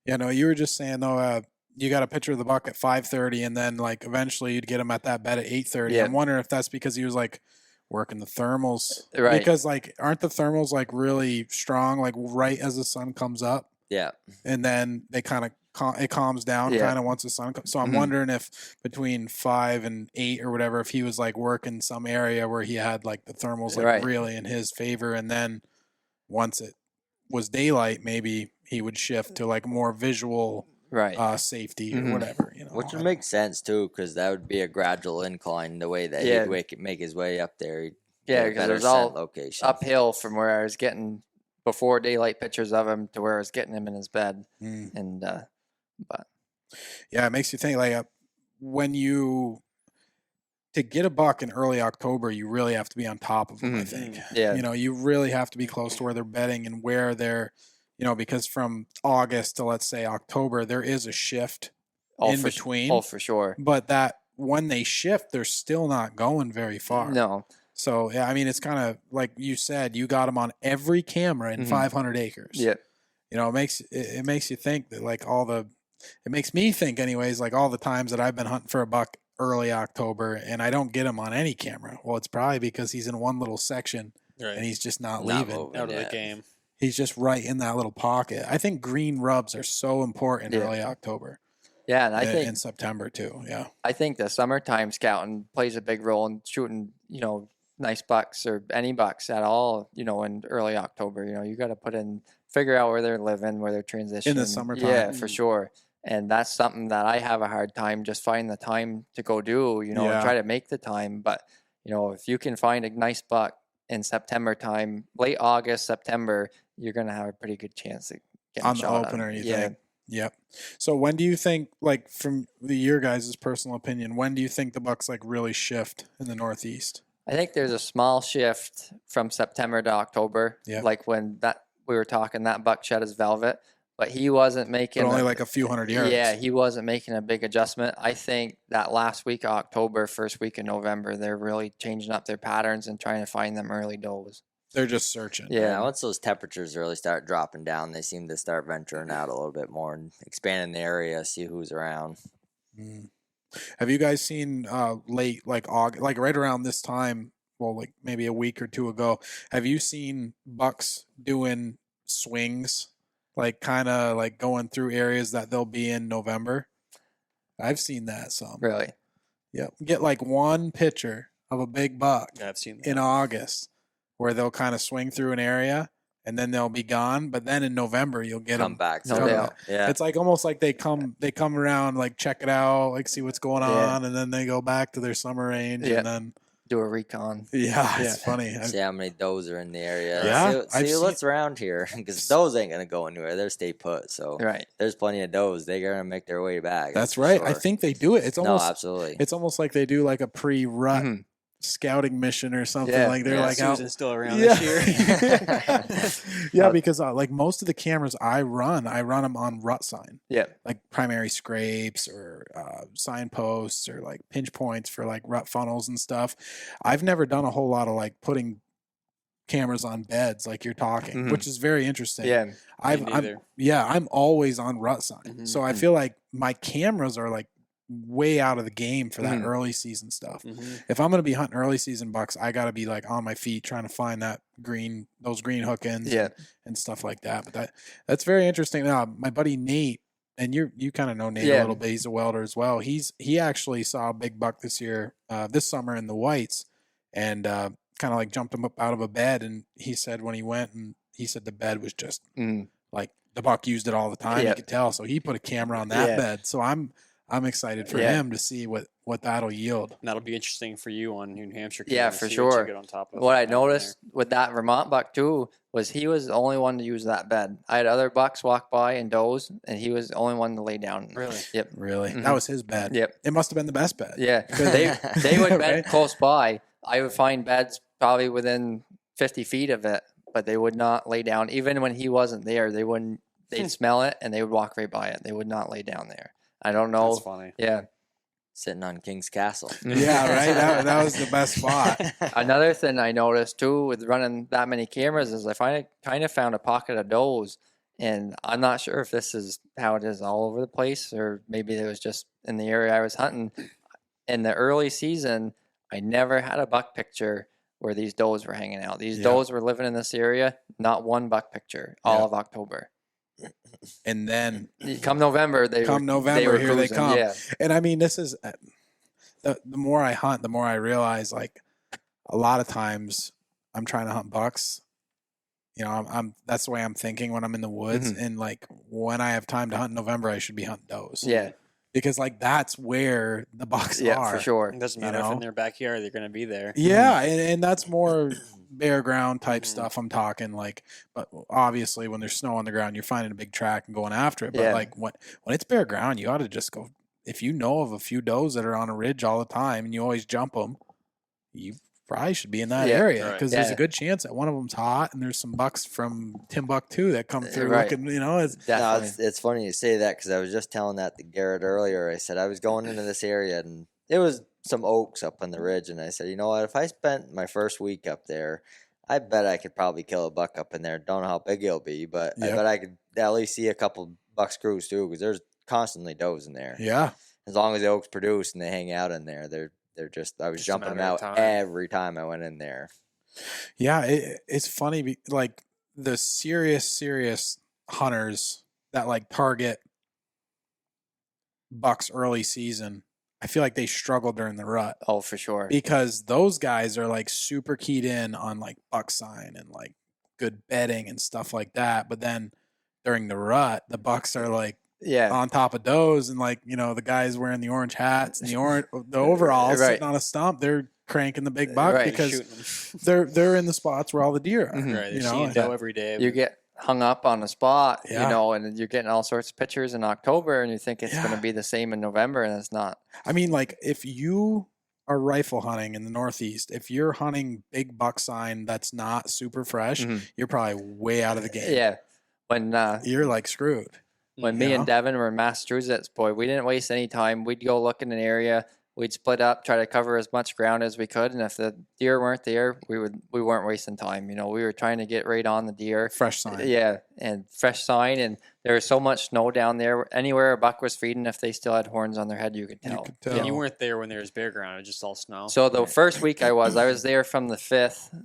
Yeah, no, you were just saying though. You got a picture of the buck at 5:30, and then like eventually you'd get him at that bed at 8:30. Yeah. I'm wondering if that's because he was like working the thermals, Right. Because like aren't the thermals like really strong, like right as the sun comes up, Yeah. and then they kind of it calms down Yeah. kind of once the sun comes. So I'm Mhm. wondering if between 5 and 8 or whatever, if he was like working some area where he had like the thermals like Right. really in his favor, and then once it was daylight, maybe he would shift to like more visual Right. safety Mhm. or whatever. Which would make sense, too, because that would be a gradual incline the way that Yeah. he'd make his way up there. He'd Yeah, get a because better it was all scent location. uphill from where I was getting before daylight pictures of him to where I was getting him in his bed. Mm. And but Yeah, it makes you think like when to get a buck in early October, you really have to be on top of them. I Mhm. think. yeah, You really have to be close to where they're bedding and where they're, because from August to let's say October, there is a shift oh, in for, between. Oh, for sure. But that when they shift, they're still not going very far. No. So yeah, it's kind of like you said, you got them on every camera in Mhm. 500 acres. Yeah. It makes you think that like it makes me think anyways, like all the times that I've been hunting for a buck early October and I don't get him on any camera. Well, it's probably because he's in one little section Right. and he's just not Not leaving. moving. Out of Yeah. the game. He's just right in that little pocket. I think green rubs are so important Yeah. early October. Yeah, and I in think September too. Yeah. I think the summertime scouting plays a big role in shooting, nice bucks or any bucks at all, in early October. You got to figure out where they're living, where they're transitioning. summertime. Yeah, for sure. And that's something that I have a hard time just finding the time to go do, and Yeah. try to make the time. But, if you can find a nice buck in September time, late August, September, you're going to have a pretty good chance of getting On the shot opener, on. you Yeah. think? Yep. So when do you think, like, from your guys' personal opinion, when do you think the bucks like really shift in the Northeast? I think there's a small shift from September to October. Yeah. Like when we were talking, that buck shed his velvet, but he wasn't making But only like a few hundred yards. Yeah, he wasn't making a big adjustment. I think that last week of October, first week of November, they're really changing up their patterns and trying to find them early does. They're just searching. Yeah, once those temperatures really start dropping down, they seem to start venturing out a little bit more and expanding the area, see who's around. Have you guys seen late, like August, like right around this time, well, like maybe a week or two ago, have you seen bucks doing swings, like kind of like going through areas that they'll be in November? I've seen that some. Really? Yep. Get like one picture of a big buck Yeah, I've seen that. in August where they'll kind of swing through an area and then they'll be gone. But then in November, you'll get Come them back. No to it. doubt. Yeah. It's like almost like they come around, like check it out, like see what's going on, and then they go back to their summer range, Yeah. and then Do a recon. it's funny. See how many does are in the area. Yeah, I've see seen- what's around here because those ain't gonna go anywhere. They're stay put. So Right. there's plenty of does. They're gonna make their way back. That's for right. I sure. think they do it. It's No, almost absolutely. it's almost like they do like a pre-rut Mhm. scouting mission or something. Yeah. Like they're Yeah, like out. Susan's still around Yeah. this year. Yeah, because like most of the cameras I run them on rut sign, Yeah. like primary scrapes or signposts or like pinch points for like rut funnels and stuff. I've never done a whole lot of like putting cameras on beds like you're talking, Mhm. which is very interesting. Yeah. I'm always on rut sign. Mhm. So I feel like my cameras are like way out of the game for that Mhm. early season stuff. Mhm. If I'm going to be hunting early season bucks, I got to be like on my feet trying to find those green hook ends Yeah. and stuff like that. But that's very interesting. My buddy Nate, and you kind of know Nate a Yeah. little bit. He's a welder as well. He actually saw a big buck this summer in the whites, and kind of like jumped him up out of a bed. And he said when he went, and he said the bed was just like the buck used it all the time. Yeah. You could tell. So he put a camera on that Yeah. bed. So I'm excited for Yeah. him to see what that'll yield. And that'll be interesting for you on New Hampshire. Yeah, to for see what you sure. get on top of What I down there. noticed with that Vermont buck too was he was the only one to use that bed. I had other bucks walk by and does, and he was the only one to lay down. Really? Yep. Really, Mhm. that was his bed. Yep. It must have been the best bed. Yeah. They would bed Right? close by. I would find beds probably within 50 feet of it, but they would not lay down. Even when he wasn't there, they wouldn't. They'd smell it and they would walk right by it. They would not lay down there. I don't know. That's funny. Yeah. Sitting on King's Castle. Yeah, right. That was the best spot. Another thing I noticed too with running that many cameras is I kind of found a pocket of does, and I'm not sure if this is how it is all over the place or maybe it was just in the area I was hunting. In the early season, I never had a buck picture where these does were hanging out. These Yeah. does were living in this area, not one buck picture all Yeah. of October. And then Come November, here cruising. they come. Yeah, And I mean, this is the more I hunt, the more I realize like a lot of times I'm trying to hunt bucks. You know, I'm that's the way I'm thinking when I'm in the woods. Mhm. And like when I have time to hunt in November, I should be hunting does. yeah, Because like that's where the bucks yeah, are. for sure. It doesn't You matter if know? in their backyard, they're going to be there. Yeah, and that's more bare ground type Mhm. stuff I'm talking like, but obviously when there's snow on the ground, you're finding a big track and going after it. But Yeah. like when it's bare ground, you ought to just go. If you know of a few does that are on a ridge all the time and you always jump them, you probably should be in that Yeah, area right. because there's Yeah. a good chance that one of them's hot and there's some bucks from Timbuktu that come through Right. looking. You know, it's No, Definitely. it's funny you say that because I was just telling that to Garrett earlier. I said I was going into this area and it was some oaks up on the ridge, and I said, you know what? If I spent my first week up there, I bet I could probably kill a buck up in there. Don't know how big he'll be, but I Yep. bet I could at least see a couple buck screws too because there's constantly does in there. yeah. As long as the oaks produce and they hang out in there, they're just. I was Just a jumping them matter of out time. every time I went in there. Yeah, it's funny. Like the serious hunters that like target bucks early season, I feel like they struggle during the rut Oh, for sure. because those guys are like super keyed in on like buck sign and like good bedding and stuff like that. But then during the rut, the bucks are like Yeah, on top of does, and like the guys wearing the orange hats and the overalls Right. sitting on a stump, they're cranking the big buck Right. because Shooting them. they're in the spots where all the deer are. Mhm. Right, You they're know, seeing doe every day. you get hung up on a spot, Yeah. you know, and you're getting all sorts of pictures in October and you think it's going to be the same in November and it's not. I mean, like if you are rifle hunting in the Northeast, if you're hunting big buck sign that's not super fresh, you're probably way out of the game. Yeah. When you're like screwed. When me and Devin were in Massachusetts, boy, we didn't waste any time. We'd go look in an area. We'd split up, try to cover as much ground as we could, and if the deer weren't there, we weren't wasting time. You know, we were trying to get right on the deer. Fresh sign. Yeah, and fresh sign, and there was so much snow down there. Anywhere a buck was feeding, if they still had horns on their head, you could tell. You could tell. And you weren't there when there was bare ground; it was just all snow. So the first week I was there from the 5th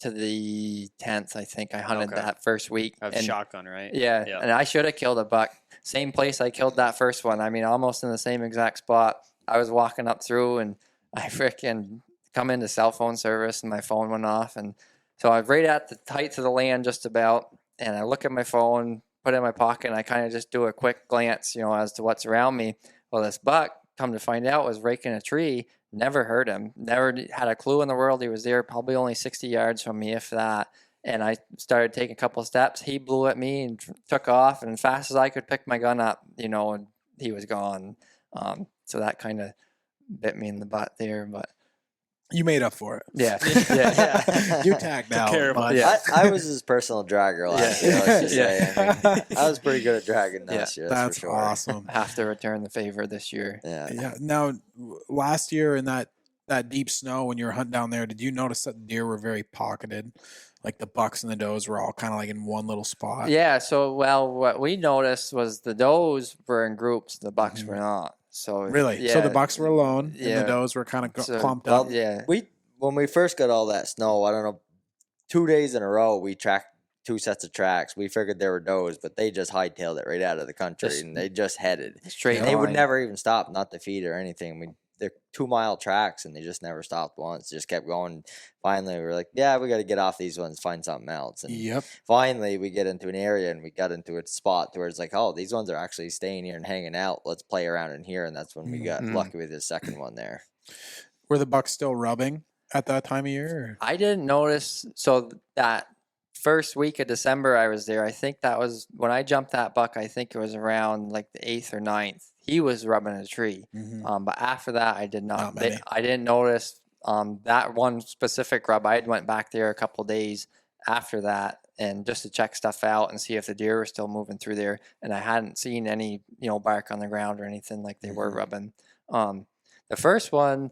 to the 10th. I think I hunted that first week. Of shotgun, right? Yeah, and I should have killed a buck. Same place I killed that first one. I mean, almost in the same exact spot. I was walking up through and I frickin' come into cell phone service and my phone went off. And so I was right at the height of the land just about. And I look at my phone, put it in my pocket, and I kind of just do a quick glance, you know, as to what's around me. Well, this buck, come to find out, was raking a tree. Never heard him. Never had a clue in the world he was there. Probably only 60 yards from me, if that. And I started taking a couple of steps. He blew at me and took off. And as fast as I could pick my gun up, you know, and he was gone. So that kind of bit me in the butt there. But you made up for it. Yeah. You tagged out. I was his personal dragger last year. Let's just say. I mean, I was pretty good at dragging last year. That's for sure. awesome. Have to return the favor this year. Yeah. Now, last year in that deep snow when you were hunting down there, did you notice that the deer were very pocketed? Like the bucks and the does were all kind of like in one little spot. Yeah. So, what we noticed was the does were in groups, the bucks were not. So really, so the bucks were alone, and the does were kind of clumped up. Yeah. When we first got all that snow, I don't know, 2 days in a row, we tracked 2 sets of tracks. We figured there were does, but they just hightailed it right out of the country, and they just headed straight. They would never even stop, not to feed or anything. They're 2-mile tracks, and they just never stopped once. Just kept going. Finally, we were like, yeah, we got to get off these ones, find something else. And finally, we get into an area, and we got into a spot where it's like, oh, these ones are actually staying here and hanging out. Let's play around in here, and that's when we got lucky with the second one there. Were the bucks still rubbing at that time of year? I didn't notice. So that first week of December I was there, I think that was when I jumped that buck. I think it was around like the 8th or 9th. He was rubbing a tree. But after that, I did not. I didn't notice that one specific rub. I went back there a couple of days after that, and just to check stuff out and see if the deer were still moving through there. And I hadn't seen any, you know, bark on the ground or anything like they were rubbing. The first one,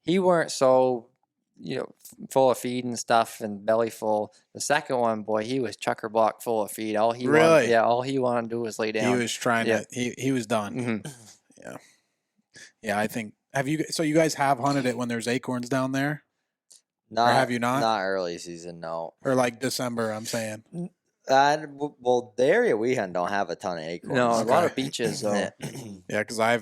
he weren't so, you know, full of feed and stuff and belly full. The second one, boy, he was chucker block full of feed. All he wanted to do was lay down. He was trying to. He was done. Yeah. I think. So you guys have hunted it when there's acorns down there? Not, or have you not? Not early season, no. Or like December, I'm saying. Well, the area we hunt don't have a ton of acorns. No, a lot of beaches though. Yeah, because I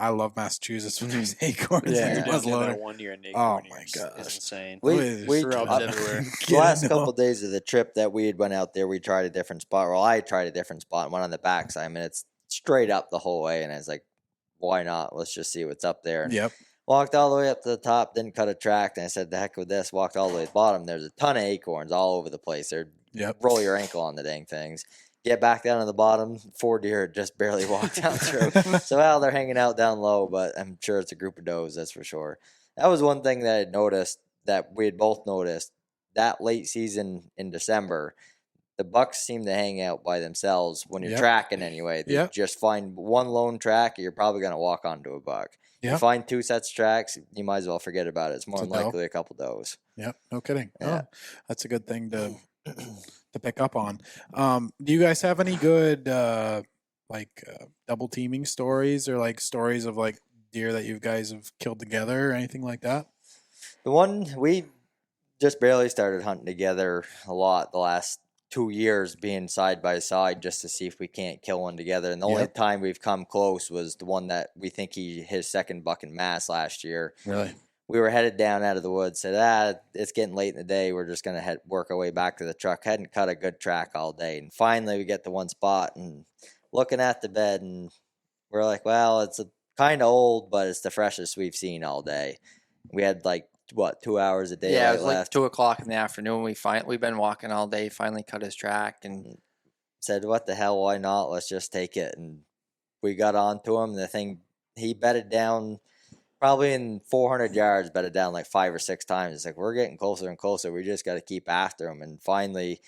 love Massachusetts when there's acorns. Yeah, It was loaded. 1 year in Oh acorn my years. gosh. It's insane. We Shrubs everywhere. The last couple of days of the trip that we had went out there, we tried a different spot. Well, I tried a different spot and went on the backside. I mean, it's straight up the whole way, and I was like, why not? Let's just see what's up there. And walked all the way up to the top, didn't cut a track, and I said, the heck with this. Walked all the way to the bottom. There's a ton of acorns all over the place. They're roll your ankle on the dang things. Get back down to the bottom, 4 deer just barely walked down through. So, well, they're hanging out down low, but I'm sure it's a group of does, that's for sure. That was one thing that I noticed, that we had both noticed, that late season in December, the bucks seem to hang out by themselves when you're tracking anyway. They just find one lone track, you're probably going to walk onto a buck. You find 2 sets of tracks, you might as well forget about it. It's more than likely a couple does. Yep, no kidding. Yeah. Oh, that's a good thing to pick up on. Do you guys have any good double teaming stories, or like stories of like deer that you guys have killed together or anything like that? The one we just barely started hunting together a lot the last 2 years, being side by side just to see if we can't kill one together. And the only time we've come close was the one that we think he hit his second buck in Mass last year. Really? We were headed down out of the woods, said, it's getting late in the day. We're just going to work our way back to the truck. Hadn't cut a good track all day. And finally we get to one spot and looking at the bed, and we're like, well, it's kind of old, but it's the freshest we've seen all day. We had like 2 hours a day. Yeah, it was left. like 2:00 in the afternoon. We've been walking all day. Finally cut his track and Said, "What the hell? Why not? Let's just take it." And we got onto him. The thing, he bedded down probably in 400 yards, bedded down like 5 or 6 times. It's like, we're getting closer and closer. We just got to keep after him and finally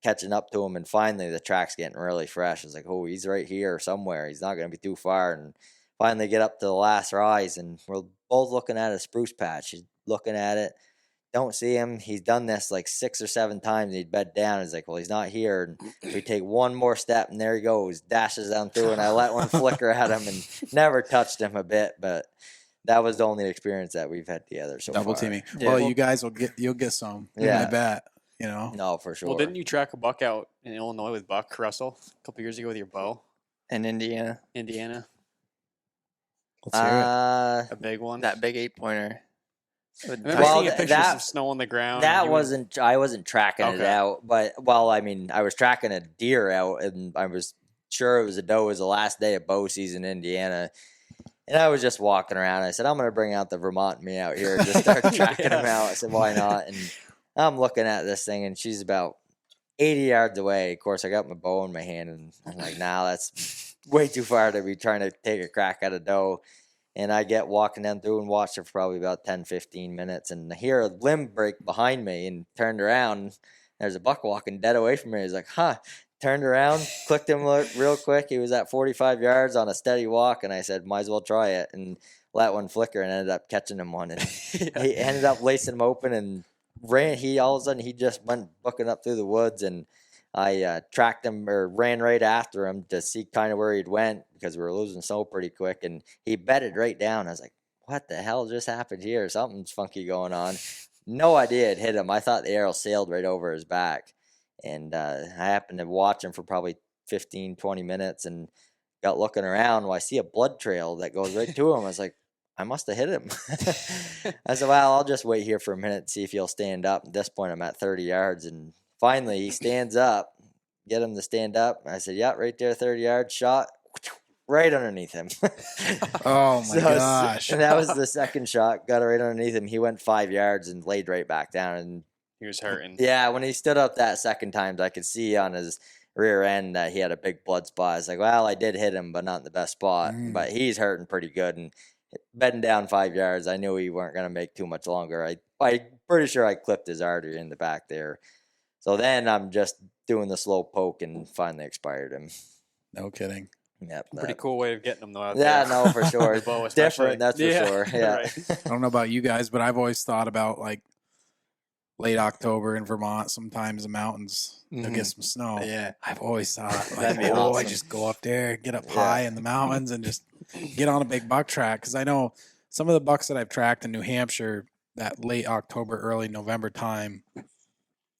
catching up to him. And finally, the track's getting really fresh. It's like, oh, he's right here somewhere. He's not going to be too far. And finally get up to the last rise, and we're both looking at a spruce patch. He's looking at it. Don't see him. He's done this like 6 or 7 times. He'd bed down. He's like, well, he's not here. And we take one more step, and there he goes, dashes down through. And I let one flicker at him and never touched him a bit. But that was the only experience that we've had together so Double far. teaming. Yeah. Well, you guys you'll get some. Yeah. I bet. You know. No, for sure. Well, didn't you track a buck out in Illinois with Buck Russell a couple years ago with your bow? in Indiana, Let's hear it. A big one. that big 8-pointer. I remember Well, seeing a picture of some snow on the ground. That wasn't. I wasn't tracking it Okay. out, but I mean, I was tracking a deer out, and I was sure it was a doe. It was the last day of bow season in Indiana, and I was just walking around. I said, "I'm going to bring out the Vermont me out here and just start tracking them out." I said, "Why not?" And I'm looking at this thing, and she's about 80 yards away. Of course, I got my bow in my hand, and I'm like, "Nah, that's way too far to be trying to take a crack at a doe." And I get walking down through and watched her for probably about 10, 15 minutes. And I hear a limb break behind me and turned around. There's a buck walking dead away from me. He's like, huh. Turned around, clicked him real quick. He was at 45 yards on a steady walk. And I said, might as well try it. And let one flicker and ended up catching him one. And he ended up lacing him open and ran. All of a sudden, he just went booking up through the woods. And I tracked him or ran right after him to see kind of where he'd went because we were losing snow pretty quick. And he bedded right down. I was like, what the hell just happened here? Something's funky going on. No idea it hit him. I thought the arrow sailed right over his back. And I happened to watch him for probably 15, 20 minutes and got looking around. Well, I see a blood trail that goes right to him. I was like, I must have hit him. I said, well, I'll just wait here for a minute and see if he'll stand up. At this point, I'm at 30 yards. And finally, he stands up. Get him to stand up. I said, yeah, right there, 30 yards, shot right underneath him. Oh, my gosh. And that was the second shot. Got it right underneath him. He went 5 yards and laid right back down. And He was hurting. yeah, when he stood up that second time, I could see on his rear end that he had a big blood spot. I was like, well, I did hit him, but not in the best spot. But he's hurting pretty good. And bedding down 5 yards, I knew he weren't going to make too much longer. I'm pretty sure I clipped his artery in the back there. So then I'm just doing the slow poke and finally expired him. No kidding. Yep. Pretty cool way of getting them though. Out Yeah, there. no, for sure. The bow especially. Different, that's for sure. Yeah. Right. I don't know about you guys, but I've always thought about like late October in Vermont, sometimes the mountains, they'll get some snow. Yeah. I've always thought, That'd like, be I awesome. just go up there, get up high in the mountains and just get on a big buck track. Because I know some of the bucks that I've tracked in New Hampshire, that late October, early November time,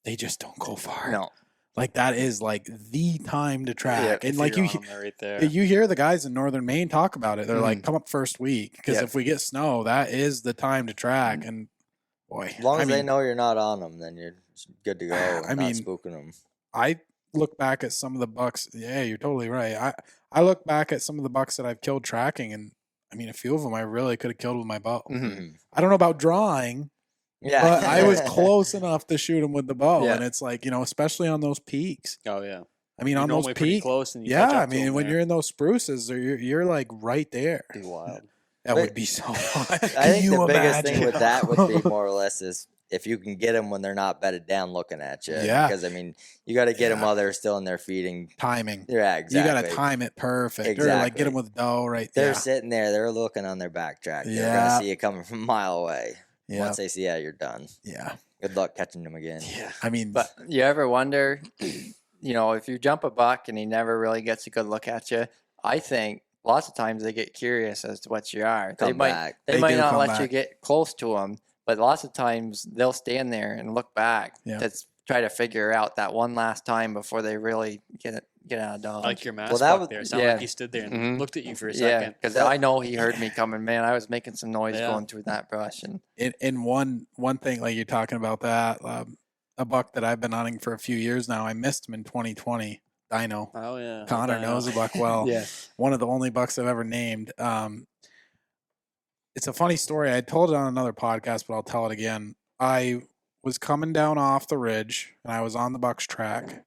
they just don't go far. No. Like that is like the time to track. If And like you're you on there right there. you hear the guys in northern Maine talk about it. They're like, come up first week. Because Yep. if we get snow, that is the time to track. And boy, As long I as they mean, know you're not on them, then you're good to go. I Not mean, spooking them. I look back at some of the bucks. Yeah, you're totally right. I look back at some of the bucks that I've killed tracking, and I mean, a few of them I really could have killed with my bow. Mm-hmm. I don't know about drawing, Yeah. but I was close enough to shoot them with the bow. Yeah. And it's like, you know, especially on those peaks. Oh yeah. I mean, You're on those normally pretty peaks. close and you Yeah, catch I up to mean, them when there. you're in those spruces, you're like right there. Be wild. That But would be so fun. I think the biggest thing with that would be more or less is if you can get them when they're not bedded down looking at you. Yeah. Because, I mean, you got to get them while they're still in their feeding. timing. Yeah, exactly. You got to time it perfect. Or like Exactly. get them with dough right They're there. sitting there. They're looking on their backtrack. They're going Yeah. to see you coming from a mile away. Yeah. Once they see you, you're done. Yeah. Good luck catching them again. Yeah. I mean, But you ever wonder, you know, if you jump a buck and he never really gets a good look at you, I think lots of times they get curious as to what you are. Come they might back. they They might do not come let you back. get close to them, but lots of times they'll stand there and look back. Yeah. That's try to figure out that one last time before they really get out of dodge. I like your mask Well, that buck was- there. It sounded yeah. like he stood there and Mhm. looked at you for a Yeah, second. because I know he heard me coming. Man, I was making some noise Yeah. going through that brush, and in one thing, like you're talking about that, a buck that I've been hunting for a few years now, I missed him in 2020. Dino. Oh yeah. Connor Dino. knows the buck well. yeah, One of the only bucks I've ever named. it's a funny story. I told it on another podcast, but I'll tell it again. I was coming down off the ridge, and I was on the buck's track.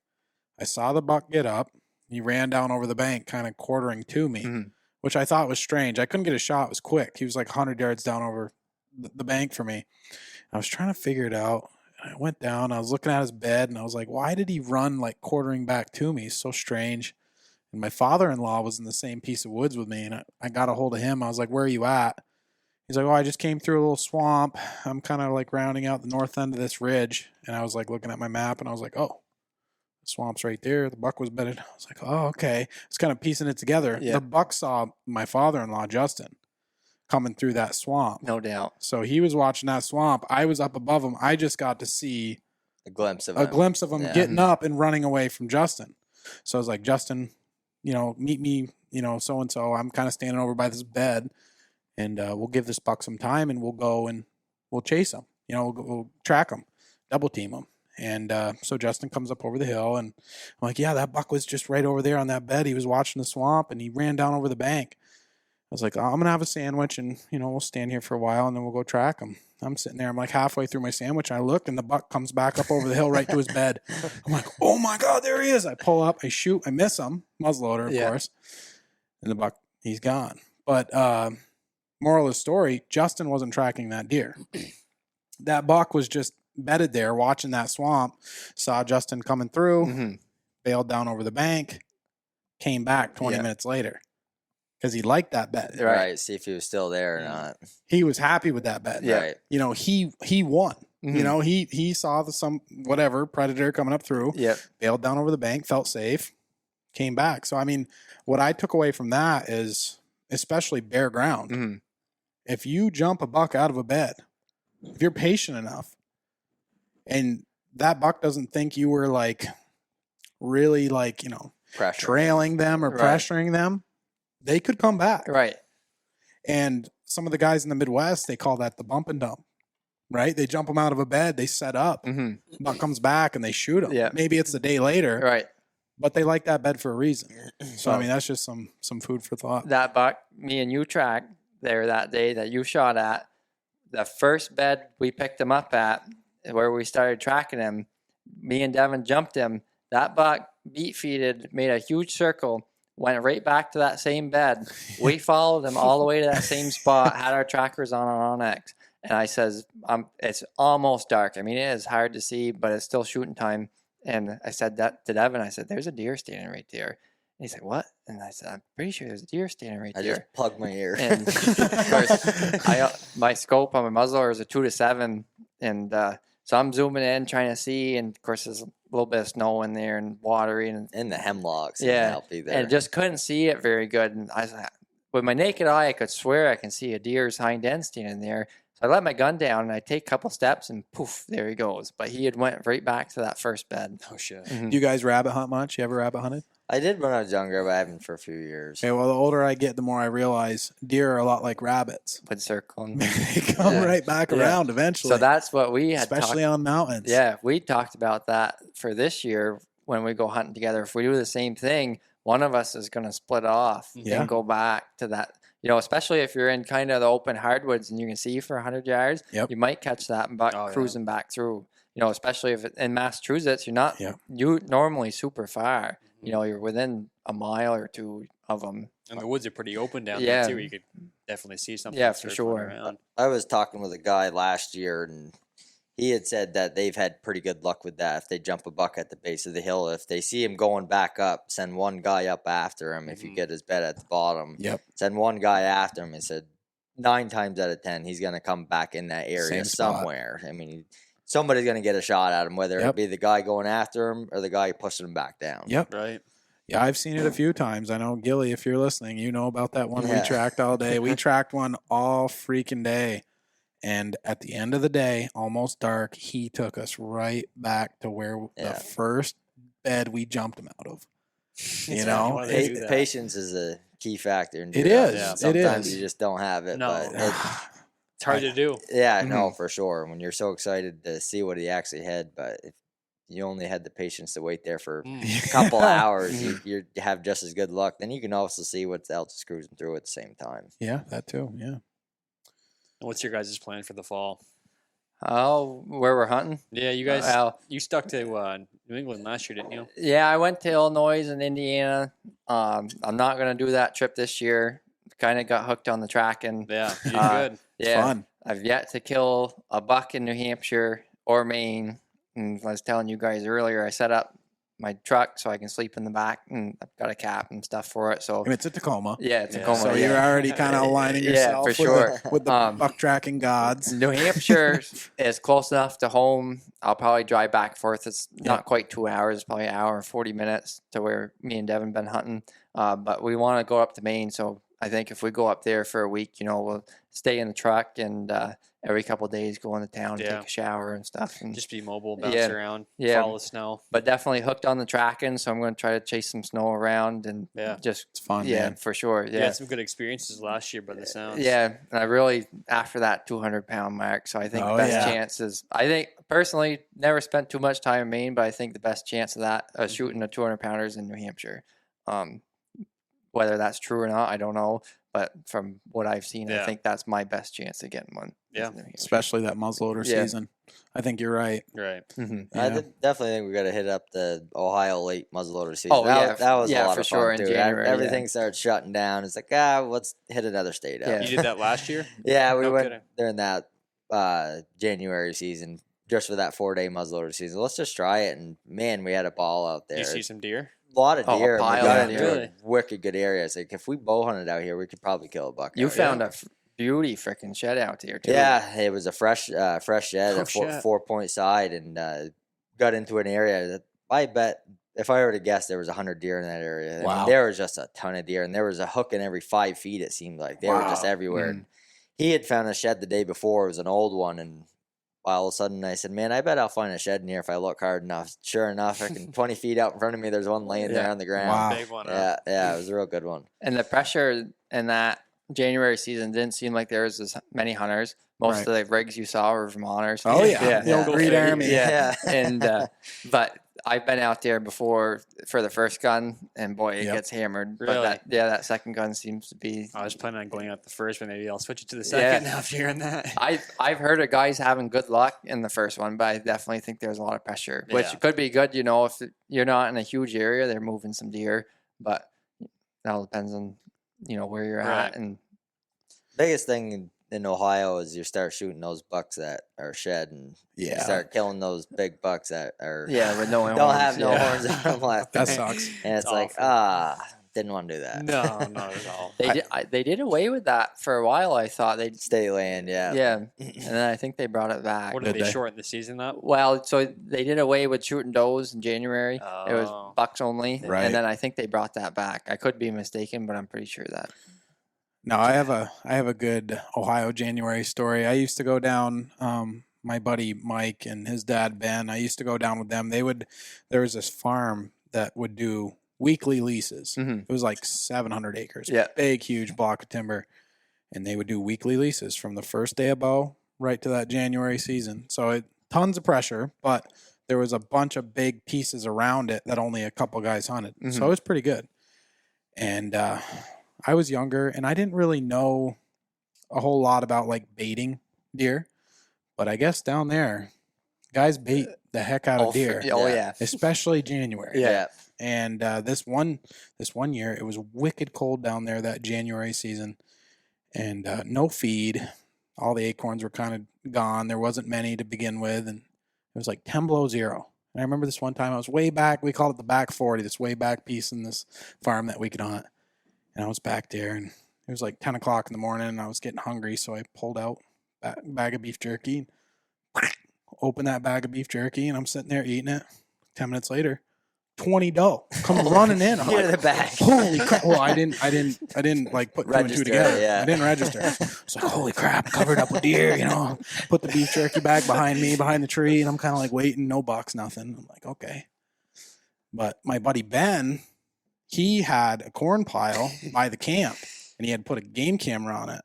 I saw the buck get up. He ran down over the bank, kind of quartering to me, which I thought was strange. I couldn't get a shot. It was quick. He was like 100 yards down over the bank for me. I was trying to figure it out. I went down. I was looking at his bed, and I was like, why did he run like quartering back to me? So strange. And my father-in-law was in the same piece of woods with me, and I got a hold of him. I was like, where are you at? He's like, oh, I just came through a little swamp. I'm kind of like rounding out the north end of this ridge. And I was like looking at my map, and I was like, oh, the swamp's right there. The buck was bedded. I was like, oh, okay. It's kind of piecing it together. Yeah. The buck saw my father-in-law, Justin, coming through that swamp. No doubt. So he was watching that swamp. I was up above him. I just got to see A glimpse of him getting up and running away from Justin. So I was like, Justin, meet me, so-and-so. I'm kind of standing over by this bed, and we'll give this buck some time, and we'll go and we'll chase him. We'll track him, double team him. And so Justin comes up over the hill, and I'm like, yeah, that buck was just right over there on that bed. He was watching the swamp, and he ran down over the bank. I was like, I'm going to have a sandwich, and, we'll stand here for a while, and then we'll go track him. I'm sitting there. I'm like halfway through my sandwich. And I look, and the buck comes back up over the hill right to his bed. I'm like, oh, my God, there he is. I pull up. I shoot. I miss him. Muzzleloader, of course. And the buck, he's gone. But moral of the story, Justin wasn't tracking that deer. That buck was just bedded there watching that swamp, saw Justin coming through, bailed down over the bank, came back 20 minutes later. Because he liked that bed. Right. See if he was still there or not. He was happy with that bed. Yeah. Right. He won. He saw some predator coming up through. Yep. Bailed down over the bank, felt safe, came back. So what I took away from that is, especially bare ground. If you jump a buck out of a bed, if you're patient enough, and that buck doesn't think you were like really trailing them or pressuring them, they could come back. Right. And some of the guys in the Midwest, they call that the bump and dump, right? They jump them out of a bed, they set up, buck comes back, and they shoot them. Yeah. Maybe it's the day later, Right. but they like that bed for a reason. So, that's just some food for thought. That buck, me and you tracked there that day that you shot at, the first bed we picked him up at, where we started tracking him, me and Devin jumped him. That buck beat feeded, made a huge circle, went right back to that same bed. We followed him all the way to that same spot, had our trackers on our Onyx. And I says, it's almost dark. It is hard to see, but it's still shooting time. And I said that to Devin. I said, there's a deer standing right there. And he said, what? And I said, I'm pretty sure there's a deer standing right there. I just plugged my ear. And of course, my scope on my muzzleloader is a 2-7. And so I'm zooming in, trying to see. And of course, there's a little bit of snow in there and watery. And the hemlocks. Yeah. Help you there. And just couldn't see it very good. And I was like, with my naked eye, I could swear I can see a deer's hind end standing there. So I let my gun down and I take a couple steps and poof, there he goes. But he had went right back to that first bed. Oh, shit. Do you guys rabbit hunt much? You ever rabbit hunted? I did when I was younger, but I haven't for a few years. Okay, well, the older I get, the more I realize deer are a lot like rabbits. Would circle. And They come right back around eventually. So that's what we had especially on mountains. Yeah, we talked about that for this year when we go hunting together. If we do the same thing, one of us is going to split off and go back to that. Especially if you're in kind of the open hardwoods and you can see for 100 yards, you might catch that buck cruising back through. Especially if in Massachusetts, you're not you normally super far. You're within a mile or two of them. And the woods are pretty open down there too. You could definitely see something. Yeah, for sure. Around. I was talking with a guy last year, and he had said that they've had pretty good luck with that. If they jump a buck at the base of the hill, if they see him going back up, send one guy up after him. If you get his bed at the bottom, send one guy after him. He said 9 times out of 10, he's going to come back in that area somewhere. Somebody's going to get a shot at him, whether it be the guy going after him or the guy pushing him back down. Yep. Right. Yeah, I've seen it a few times. I know, Gilly, if you're listening, you know about that one we tracked all day. We tracked one all freaking day. And at the end of the day, almost dark, he took us right back to where the first bed we jumped him out of. Patience is a key factor. It is. Yeah. Sometimes you just don't have it. No. But it's hard to do. Yeah, no, for sure. When you're so excited to see what he actually had, but if you only had the patience to wait there for a couple hours, you have just as good luck. Then you can also see what else is cruising through at the same time. Yeah, that too. Yeah. And what's your guys' plan for the fall? Oh, where we're hunting? Yeah, you guys, Well, you stuck to New England last year, didn't you? yeah, I went to Illinois and Indiana. I'm not going to do that trip this year. Kind of got hooked on the tracking. Yeah, you did good. Yeah, Fun. I've yet to kill a buck in New Hampshire or Maine. And I was telling you guys earlier, I set up my truck so I can sleep in the back, and I've got a cap and stuff for it. So And it's a Tacoma. yeah, it's a Yeah. coma. So yeah. you're already kind of aligning Yeah, yourself for with sure. with the buck tracking gods. New Hampshire is close enough to home. I'll probably drive back and forth. It's not quite 2 hours, it's probably an hour and 40 minutes to where me and Devin been hunting. But we want to go up to Maine. So I think if we go up there for a week, we'll stay in the truck and every couple of days go into town and Yeah. take a shower and stuff. And Just be mobile, bounce Yeah. around, Yeah. follow the snow. but definitely hooked on the tracking. So I'm going to try to chase some snow around and Yeah. just, It's fun, yeah, man. for sure. You Yeah. had some good experiences last year by the sounds. Yeah, and I really after that 200-pound mark. So I think Oh, the best yeah. chance is I think personally never spent too much time in Maine, but I think the best chance of that shooting a 200-pounders in New Hampshire. Whether that's true or not, I don't know. But from what I've seen, Yeah. I think that's my best chance of getting one. Yeah. is New Hampshire. Especially that muzzleloader Yeah. season. I think you're right. Right. Mhm. I Yeah. definitely think we got to hit up the Ohio late muzzleloader season. Oh, that, yeah, that was yeah, a lot for of sure, fun in too. January, yeah. Everything started shutting down. It's like, let's hit another state up. Yeah. You did that last year? Yeah, we No went kidding. during that January season, just for that 4-day muzzleloader season. Let's just try it, and man, we had a ball out there. Did you see some deer? A lot of Oh, a deer. And we pile got of into deer. a wicked good area. It's like if we bow hunted out here, we could probably kill a buck. You out here. found a beauty freaking shed out there too. Yeah, it was a fresh shed, Oh, a shit. 4-point side, and got into an area that I bet, if I were to guess, there was 100 deer in that area. I mean, Wow. there was just a ton of deer, and there was a hook in every 5 feet. It seemed like they were just Wow. everywhere. Mhm. He had found a shed the day before. It was an old one, and all of a sudden I said, "Man, I bet I'll find a shed in here if I look hard enough." Sure enough, freaking 20 feet out in front of me, there's one laying there Yeah. on the ground. Wow. Big one. Yeah, it was a real good one. And the pressure in that January season didn't seem like there was as many hunters. Most Right. of the rigs you saw were Vermonters. Oh, yeah. The old Yeah. Green Army. Yeah. And but I've been out there before for the first gun, and boy, it Yep. gets hammered. Really? But that second gun seems to be. I was planning on going out the first, but maybe I'll switch it to the Yeah. second after hearing that. I've heard of guys having good luck in the first one, but I definitely think there's a lot of pressure, which Yeah. could be good. If you're not in a huge area, they're moving some deer, but it all depends on where you're Right. at and. Biggest thing in Ohio is you start shooting those bucks that are shed, and you Yeah. start killing those big bucks that are Yeah, with no don't horns, have no yeah. horns on them left. That sucks. And it's It's like, awful. didn't want to do that. No, not at all. They did away with that for a while. I thought they State land, yeah. and then I think they brought it back. What did Did they they? shorten the season up? Well, so they did away with shooting does in January. It Oh. was bucks only, Right. and then I think they brought that back. I could be mistaken, but I'm pretty sure that. No, I have a good Ohio January story. I used to go down. My buddy Mike and his dad Ben. I used to go down with them. There was this farm that would do weekly leases. Mhm. It was like 700 acres. Yeah. Big, huge block of timber, and they would do weekly leases from the first day of bow right to that January season. So tons of pressure, but there was a bunch of big pieces around it that only a couple guys hunted. So Mhm. it was pretty good. And I was younger, and I didn't really know a whole lot about like baiting deer, but I guess down there, guys bait the heck out of deer, Oh Yeah. yeah. especially January. Yeah. And this one year, it was wicked cold down there that January season, and no feed. All the acorns were kind of gone. There wasn't many to begin with, and it was like 10 below zero. And I remember this one time I was way back. We called it the back 40, this way back piece in this farm that we could hunt. And I was back there, and it was like 10 o'clock in the morning, and I was getting hungry, so I pulled out a bag of beef jerky, and opened that bag of beef jerky, and I'm sitting there eating it. 10 minutes later, 20 doe come running in. I'm You're like, the back. holy crap! Well, I didn't like put two and two Register, together. yeah. I didn't register. It's like, holy crap! Covered up with deer. Put the beef jerky bag behind me, behind the tree, and I'm kind of like waiting. No bucks, nothing. I'm like, okay. But my buddy Ben, he had a corn pile by the camp, and he had put a game camera on it,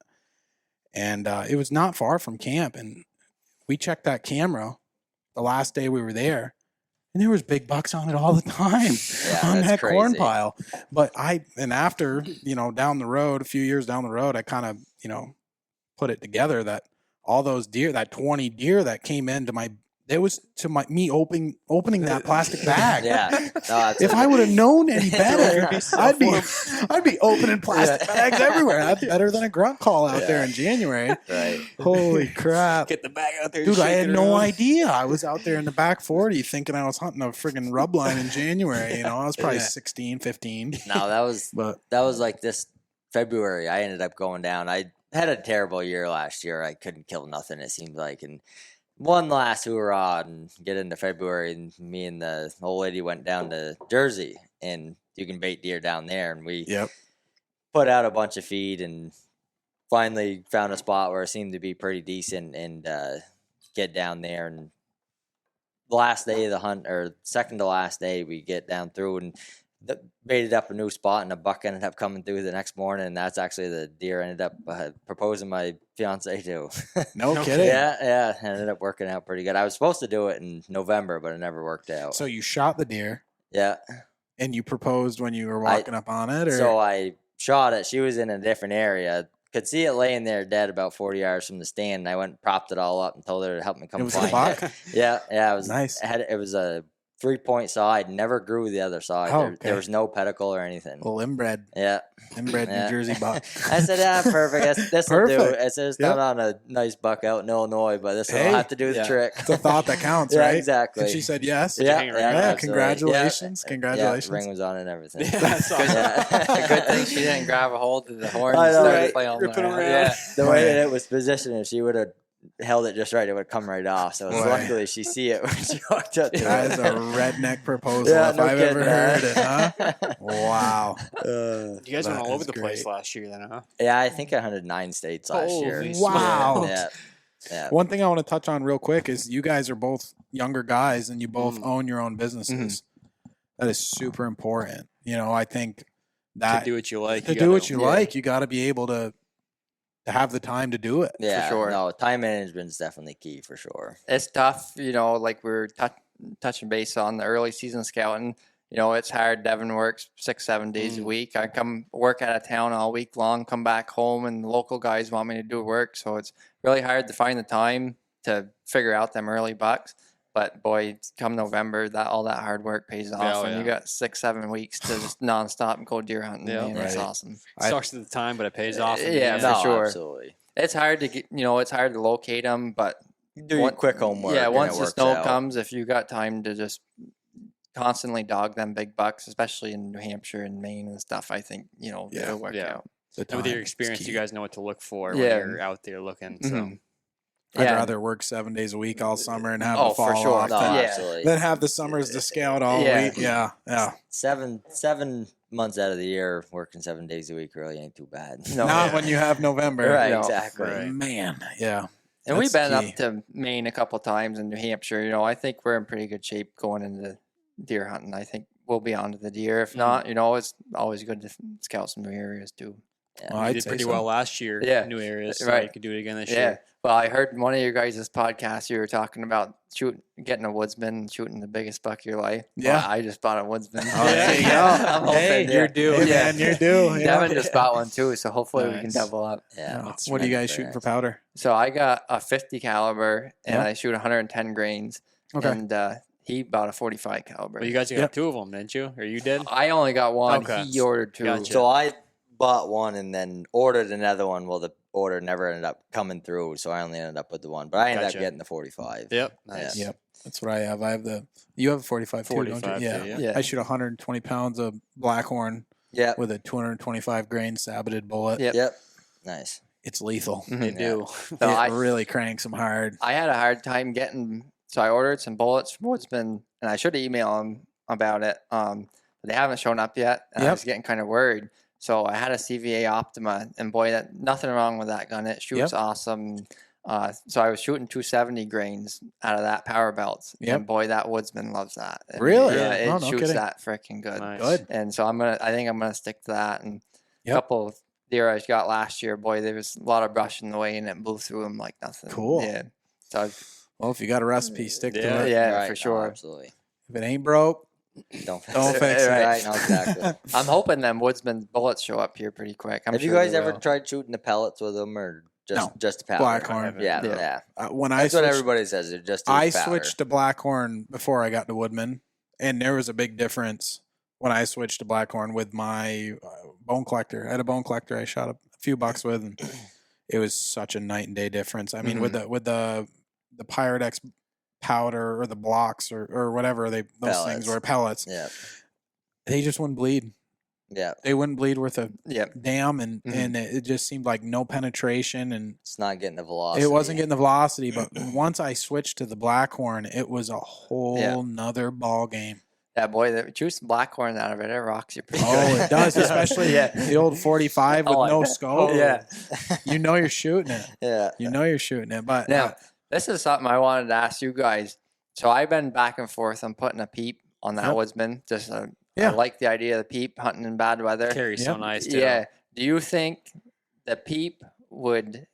and it was not far from camp. And we checked that camera the last day we were there, and there was big bucks on it all the time on that's that corn crazy. pile. But after, down the road, a few years down the road, I kind of, put it together that all those deer, that 20 deer that came into it was to me opening that plastic bag. Yeah. No, If I would have known any better, I'd be Yeah. opening plastic bags everywhere. That's better than a grunt call out there in January. Right. Holy crap. Get the bag out there. Dude, I shake had it no around. idea. I was out there in the back 40 thinking I was hunting a friggin' rub line in January. I was probably 16, 15. No, But that was like this February. I ended up going down. I had a terrible year last year. I couldn't kill nothing, it seemed like. And one last hoorah and get into February, and me and the old lady went down to Jersey, and you can bait deer down there. And we put out a bunch of feed and finally found a spot where it seemed to be pretty decent and get down there. And the last day of the hunt, or second to last day, we get down through and baited up a new spot, and a buck ended up coming through the next morning. And that's actually the deer I ended up proposing my fiance to. no kidding. Yeah, ended up working out pretty good. I was supposed to do it in November, but it never worked out. So you shot the deer Yeah. and you proposed when you were walking up on it? Or? So I shot it. She was in a different area. Could see it laying there dead about 40 yards from the stand. And I went and propped it all up and told her to help me come It was a find buck? it. Yeah, it was Nice. It was a 3-point side. Never grew the other side. Oh, there, okay. there was no pedicle or anything. Well, inbred Yeah. New Jersey buck. I said, yeah, perfect. This will do. Perfect. I said, it's Yep. not on a nice buck out in Illinois, but this will Hey. have to do the trick. It's a thought that counts, Yeah, right? exactly. And she said yes. Yeah, hang around? yeah, Yeah, absolutely. congratulations. Yeah. Congratulations. Yeah, ring was on and everything. Yeah, that's awesome. Yeah. Good thing she didn't grab a hold of the horn I and know, start right? playing Ripping around. around. Yeah. The way that it was positioned, if she would have held it just right, it would come right off. So Boy. luckily she see it when she walked up to That is it. a redneck proposal Yeah, if no I've ever kidding, heard it, huh? Wow. You guys went That all over is the place great. last year, then, huh? Yeah, I think I hunted 9 states last year. Holy Wow. Yeah. Yeah. One thing I want to touch on real quick is you guys are both younger guys and you both own your own businesses. That is super important. I think that To do what you like. to you do gotta- what you like, you got to be able to have the time to do it. Yeah, sure. no, time management is definitely key for sure. It's tough, like we're touching base on the early season scouting. It's hard. Devin works 6-7 days a week. I come work out of town all week long, come back home, and the local guys want me to do work. So it's really hard to find the time to figure out them early bucks. But boy, come November, all that hard work pays off, Yeah, oh, and yeah. you got 6-7 weeks to just nonstop and go deer hunting. Yeah. Man, it's Right. awesome. Sucks at the time, but it pays off. in the Yeah, end. for No, sure. absolutely. It's hard to get, it's hard to locate them, but Do your quick homework. yeah, and once it the works snow out. comes, if you got time to just constantly dog them big bucks, especially in New Hampshire and Maine and stuff, I think it'll work Yeah. out. The And with time your is experience, key. you guys know what to look for Yeah. when you're out there looking. So Mhm. I'd Yeah. rather work 7 days a week all summer and have Oh, the for fall sure. off No, than, Yeah. absolutely. than have the summers to scout all Yeah. week. Yeah, yeah. 7 months out of the year working 7 days a week really ain't too bad. No. Not yeah. when you have November. Right, No. exactly. Right. Man, yeah. And we've That's been key. up to Maine a couple times in New Hampshire. I think we're in pretty good shape going into deer hunting. I think we'll be onto the deer. If not, it's always good to scout some new areas too. Yeah. Well, you I'd did say pretty so. well last year. Yeah. New areas. So Right. you could do it again this Yeah. year. Well, I heard in one of your guys' podcasts you were talking about getting a woodsman and shooting the biggest buck of your life. Yeah. Well, I just bought a woodsman. Oh, there you go. I'm hoping, Hey, yeah. you're due, Yeah. man. You're due. Yeah. Devin just bought one too, so hopefully we can Nice. double up. Yeah. Oh, that's what are you right, guys very shooting for nice. powder? So I got a 50 caliber and Yeah. I shoot 110 grains. Okay. And he bought a 45 caliber. But you guys got Yep. 2 of them, didn't you? Or you did? I only got one. Okay. He ordered 2. Gotcha. So I bought one and then ordered another one. Well, the order never ended up coming through, so I only ended up with the one. But I ended Gotcha. up getting the 45. Yep. Nice. Yep. That's what I have. I have you have a 45 too, don't 45 you? too, Yeah. yeah. I shoot 120 pounds of blackhorn Yeah. with a 225 grain saboted bullet. Yep. Yep. Nice. It's lethal. Mhm. They do. So It really cranks them hard. I had a hard time getting, so I ordered some bullets from Woodsman, and I should have emailed them about it. But they haven't shown up yet, and I Yep. was getting kind of worried. So I had a CVA Optima, and boy, nothing wrong with that gun. It shoots awesome. So I was shooting 270 grains out of that power belt, Yep. and boy, that Woodsman loves that. And Really? Yeah, it Oh, no shoots kidding. that freaking good. Nice. Good. And so I think I'm gonna stick to that. And Yep. a couple of deer I got last year, boy, there was a lot of brush in the way, and it blew through them like nothing. Cool. Yeah. So Well, if you got a recipe, stick Yeah. to it. yeah, Right, for no, sure. absolutely. If it ain't broke, Don't fix don't it. fix it. Right. No, exactly. I'm hoping them Woodsman bullets show up here pretty quick. I'm Have you sure guys they ever will. tried shooting the pellets with them or Just a powder. Blackhorn. Yeah. When That's I what switched, everybody says. It just I is powder. switched to Blackhorn before I got to Woodman, and there was a big difference when I switched to Blackhorn with my bone collector. I had a bone collector I shot a few bucks with, and it was such a night and day difference. I mean, with the Pyrex powder or the blocks or whatever those pellets. things were pellets. Yeah. They just wouldn't bleed. Yeah. They wouldn't bleed worth a damn, and it just seemed like no penetration, and it's not getting the velocity. it wasn't getting the velocity. But once I switched to the Blackhorn, it was a whole nother ball game. Yeah, boy, the juice Blackhorn out of it rocks you pretty good. Oh, it does, especially the old 45 with no scope. Yeah. You know you're shooting it. Yeah. You know you're shooting it. But now, this is something I wanted to ask you guys. So I've been back and forth on putting a peep on that Woodsman. Just I like the idea of the peep hunting in bad weather. Carries so nice, too. Yeah. Do you think the peep would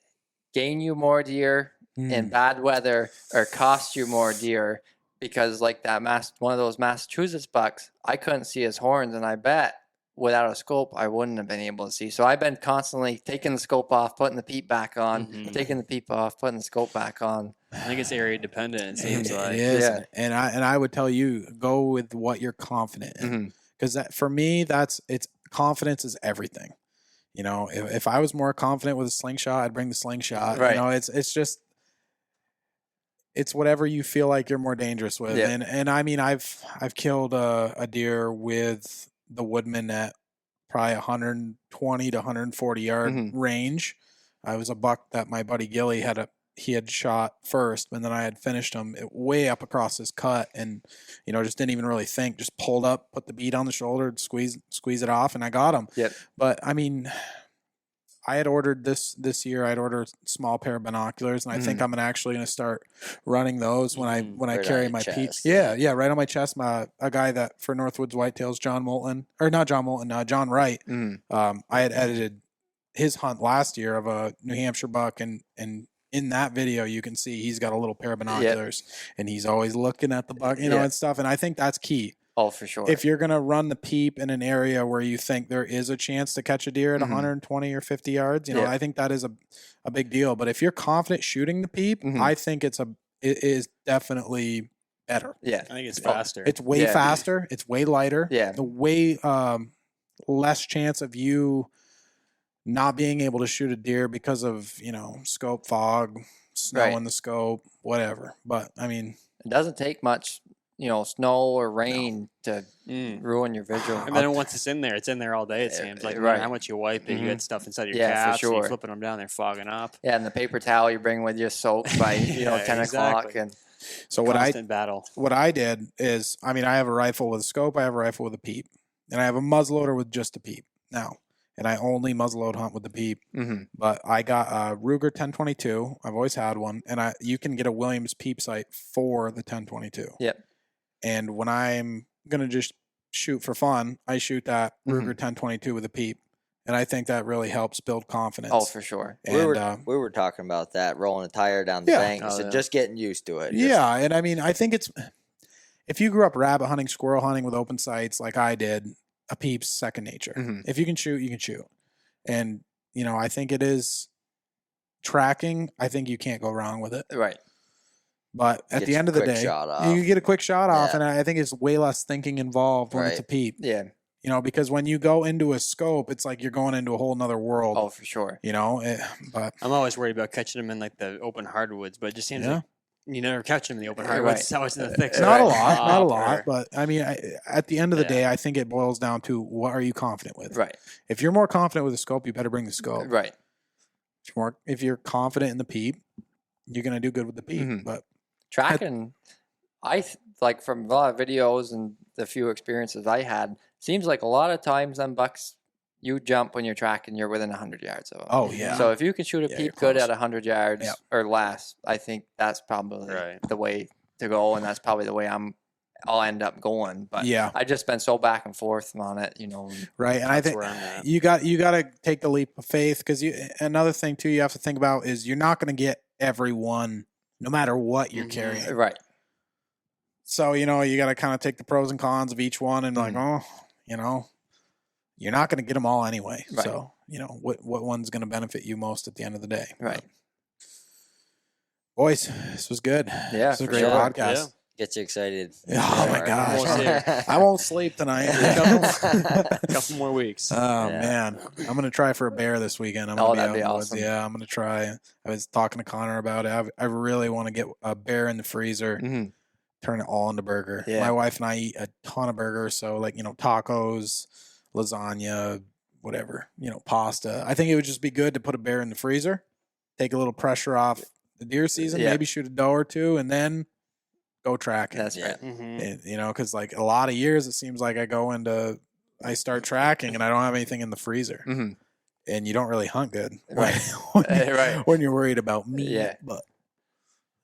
gain you more deer in bad weather or cost you more deer? Because like that one of those Massachusetts bucks, I couldn't see his horns, and I bet without a scope I wouldn't have been able to see. So I've been constantly taking the scope off, putting the peep back on, taking the peep off, putting the scope back on. I think it's area dependent. It seems like it is, and I would tell you, go with what you're confident in, because that for me it's confidence is everything. You know, if I was more confident with a slingshot, I'd bring the slingshot. Right. You know, it's just. It's whatever you feel like you're more dangerous with. Yeah. And I mean, I've killed a deer with the Woodman at probably 120 to 140 yard range. I was a buck that my buddy Gilly had shot first, and then I had finished him way up across his cut, and just didn't even really think, just pulled up, put the bead on the shoulder, squeeze it off, and I got him. Yep. But I mean, I had ordered this year. I'd ordered a small pair of binoculars, and I think I'm actually going to start running those when I right carry on my your peeps. chest. Yeah, right on my chest. A guy that for Northwoods Whitetails, John Wright. I had edited his hunt last year of a New Hampshire buck, and in that video you can see he's got a little pair of binoculars, and he's always looking at the buck, and stuff. And I think that's key. Oh, for sure. If you're going to run the peep in an area where you think there is a chance to catch a deer at 120 or 50 yards, I think that is a big deal. But if you're confident shooting the peep, I think it is definitely better. Yeah. I think it's faster. It's way faster. It's way lighter. Yeah. The way less chance of you not being able to shoot a deer because of, scope fog, snow in the scope, whatever. But I mean, it doesn't take much, snow or rain to ruin your visual. And then once it's in there all day, it seems. Like, no matter how much you wipe it, you get stuff inside your caps, for sure. and you're flipping them down, they're fogging up. Yeah, and the paper towel you bring with you soaked by, 10 o'clock. And so battle. What I did is, I have a rifle with a scope, I have a rifle with a peep, and I have a muzzleloader with just a peep now. And I only muzzleload hunt with the peep. But I got a Ruger 1022. I've always had one, and you can get a Williams peep sight for the 1022. Yep. And when I'm gonna just shoot for fun, I shoot that Ruger 1022 with a peep, and I think that really helps build confidence. Oh, for sure. And we were talking about that, rolling a tire down the bank. So just getting used to it. Yeah, and I think it's, if you grew up rabbit hunting, squirrel hunting with open sights like I did, a peep's second nature. If you can shoot, you can shoot. And I think it is tracking. I think you can't go wrong with it. Right. But at the end of the day, you get a quick shot off, and I think it's way less thinking involved when it's a peep. Yeah. Because when you go into a scope, it's like you're going into a whole nother world. Oh, for sure. But I'm always worried about catching them in like the open hardwoods, but it just seems like you never catch them in the open hardwoods. It's always in the thick. Not a lot. But at the end of the day, I think it boils down to what are you confident with? Right. If you're more confident with the scope, you better bring the scope. Right. If you're confident in the peep, you're going to do good with the peep. But tracking, like from a lot of videos and the few experiences I had, seems like a lot of times them bucks, you jump when you're tracking, you're within 100 yards of them. Oh, yeah. So if you can shoot a peep good at 100 yards or less, I think that's probably the way to go, and that's probably the way I'll end up going. But I just been so back and forth on it, Right, and I think you got to take the leap of faith, because another thing too you have to think about is you're not going to get everyone, no matter what you're carrying. Right. So you got to kind of take the pros and cons of each one, and you're not going to get them all anyway. Right. So what one's going to benefit you most at the end of the day. Right. Boys, this was good. Yeah, this was a for great sure. podcast. Yeah. Gets you excited. Oh my Almost gosh, there. I won't sleep tonight. A couple more weeks. Oh Yeah. man, I'm gonna try for a bear this weekend. I'm Oh, gonna that'd be be out in the woods. awesome. Yeah, I'm gonna try. I was talking to Connor about it. I really want to get a bear in the freezer, Mm-hmm. turn it all into burger. Yeah. My wife and I eat a ton of burgers, so like tacos, lasagna, whatever, pasta. I think it would just be good to put a bear in the freezer, take a little pressure off the deer season, Yeah. maybe shoot a doe or two, and then go tracking. That's Yeah. right. Mm-hmm. And, because like a lot of years, it seems like I start tracking and I don't have anything in the freezer, Mm-hmm. and you don't really hunt good, Right. Right. when you're worried about meat. Yeah. But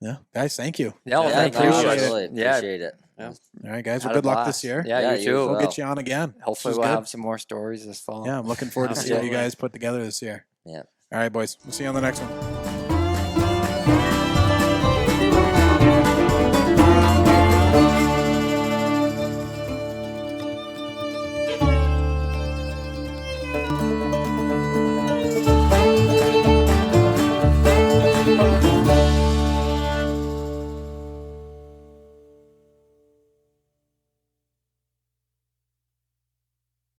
yeah, guys, thank you. Yeah, well, Yeah, thank no, you. absolutely. Yeah. Appreciate it. All right, guys. Well, Had a good luck blast. this year. Yeah, Yeah, you you too. as We'll well. get you on again. Hopefully, This was we'll good. have some more stories this fall. Yeah, I'm looking forward to see what you Absolutely. guys put together this year. Yeah. All right, boys. We'll see you on the next one.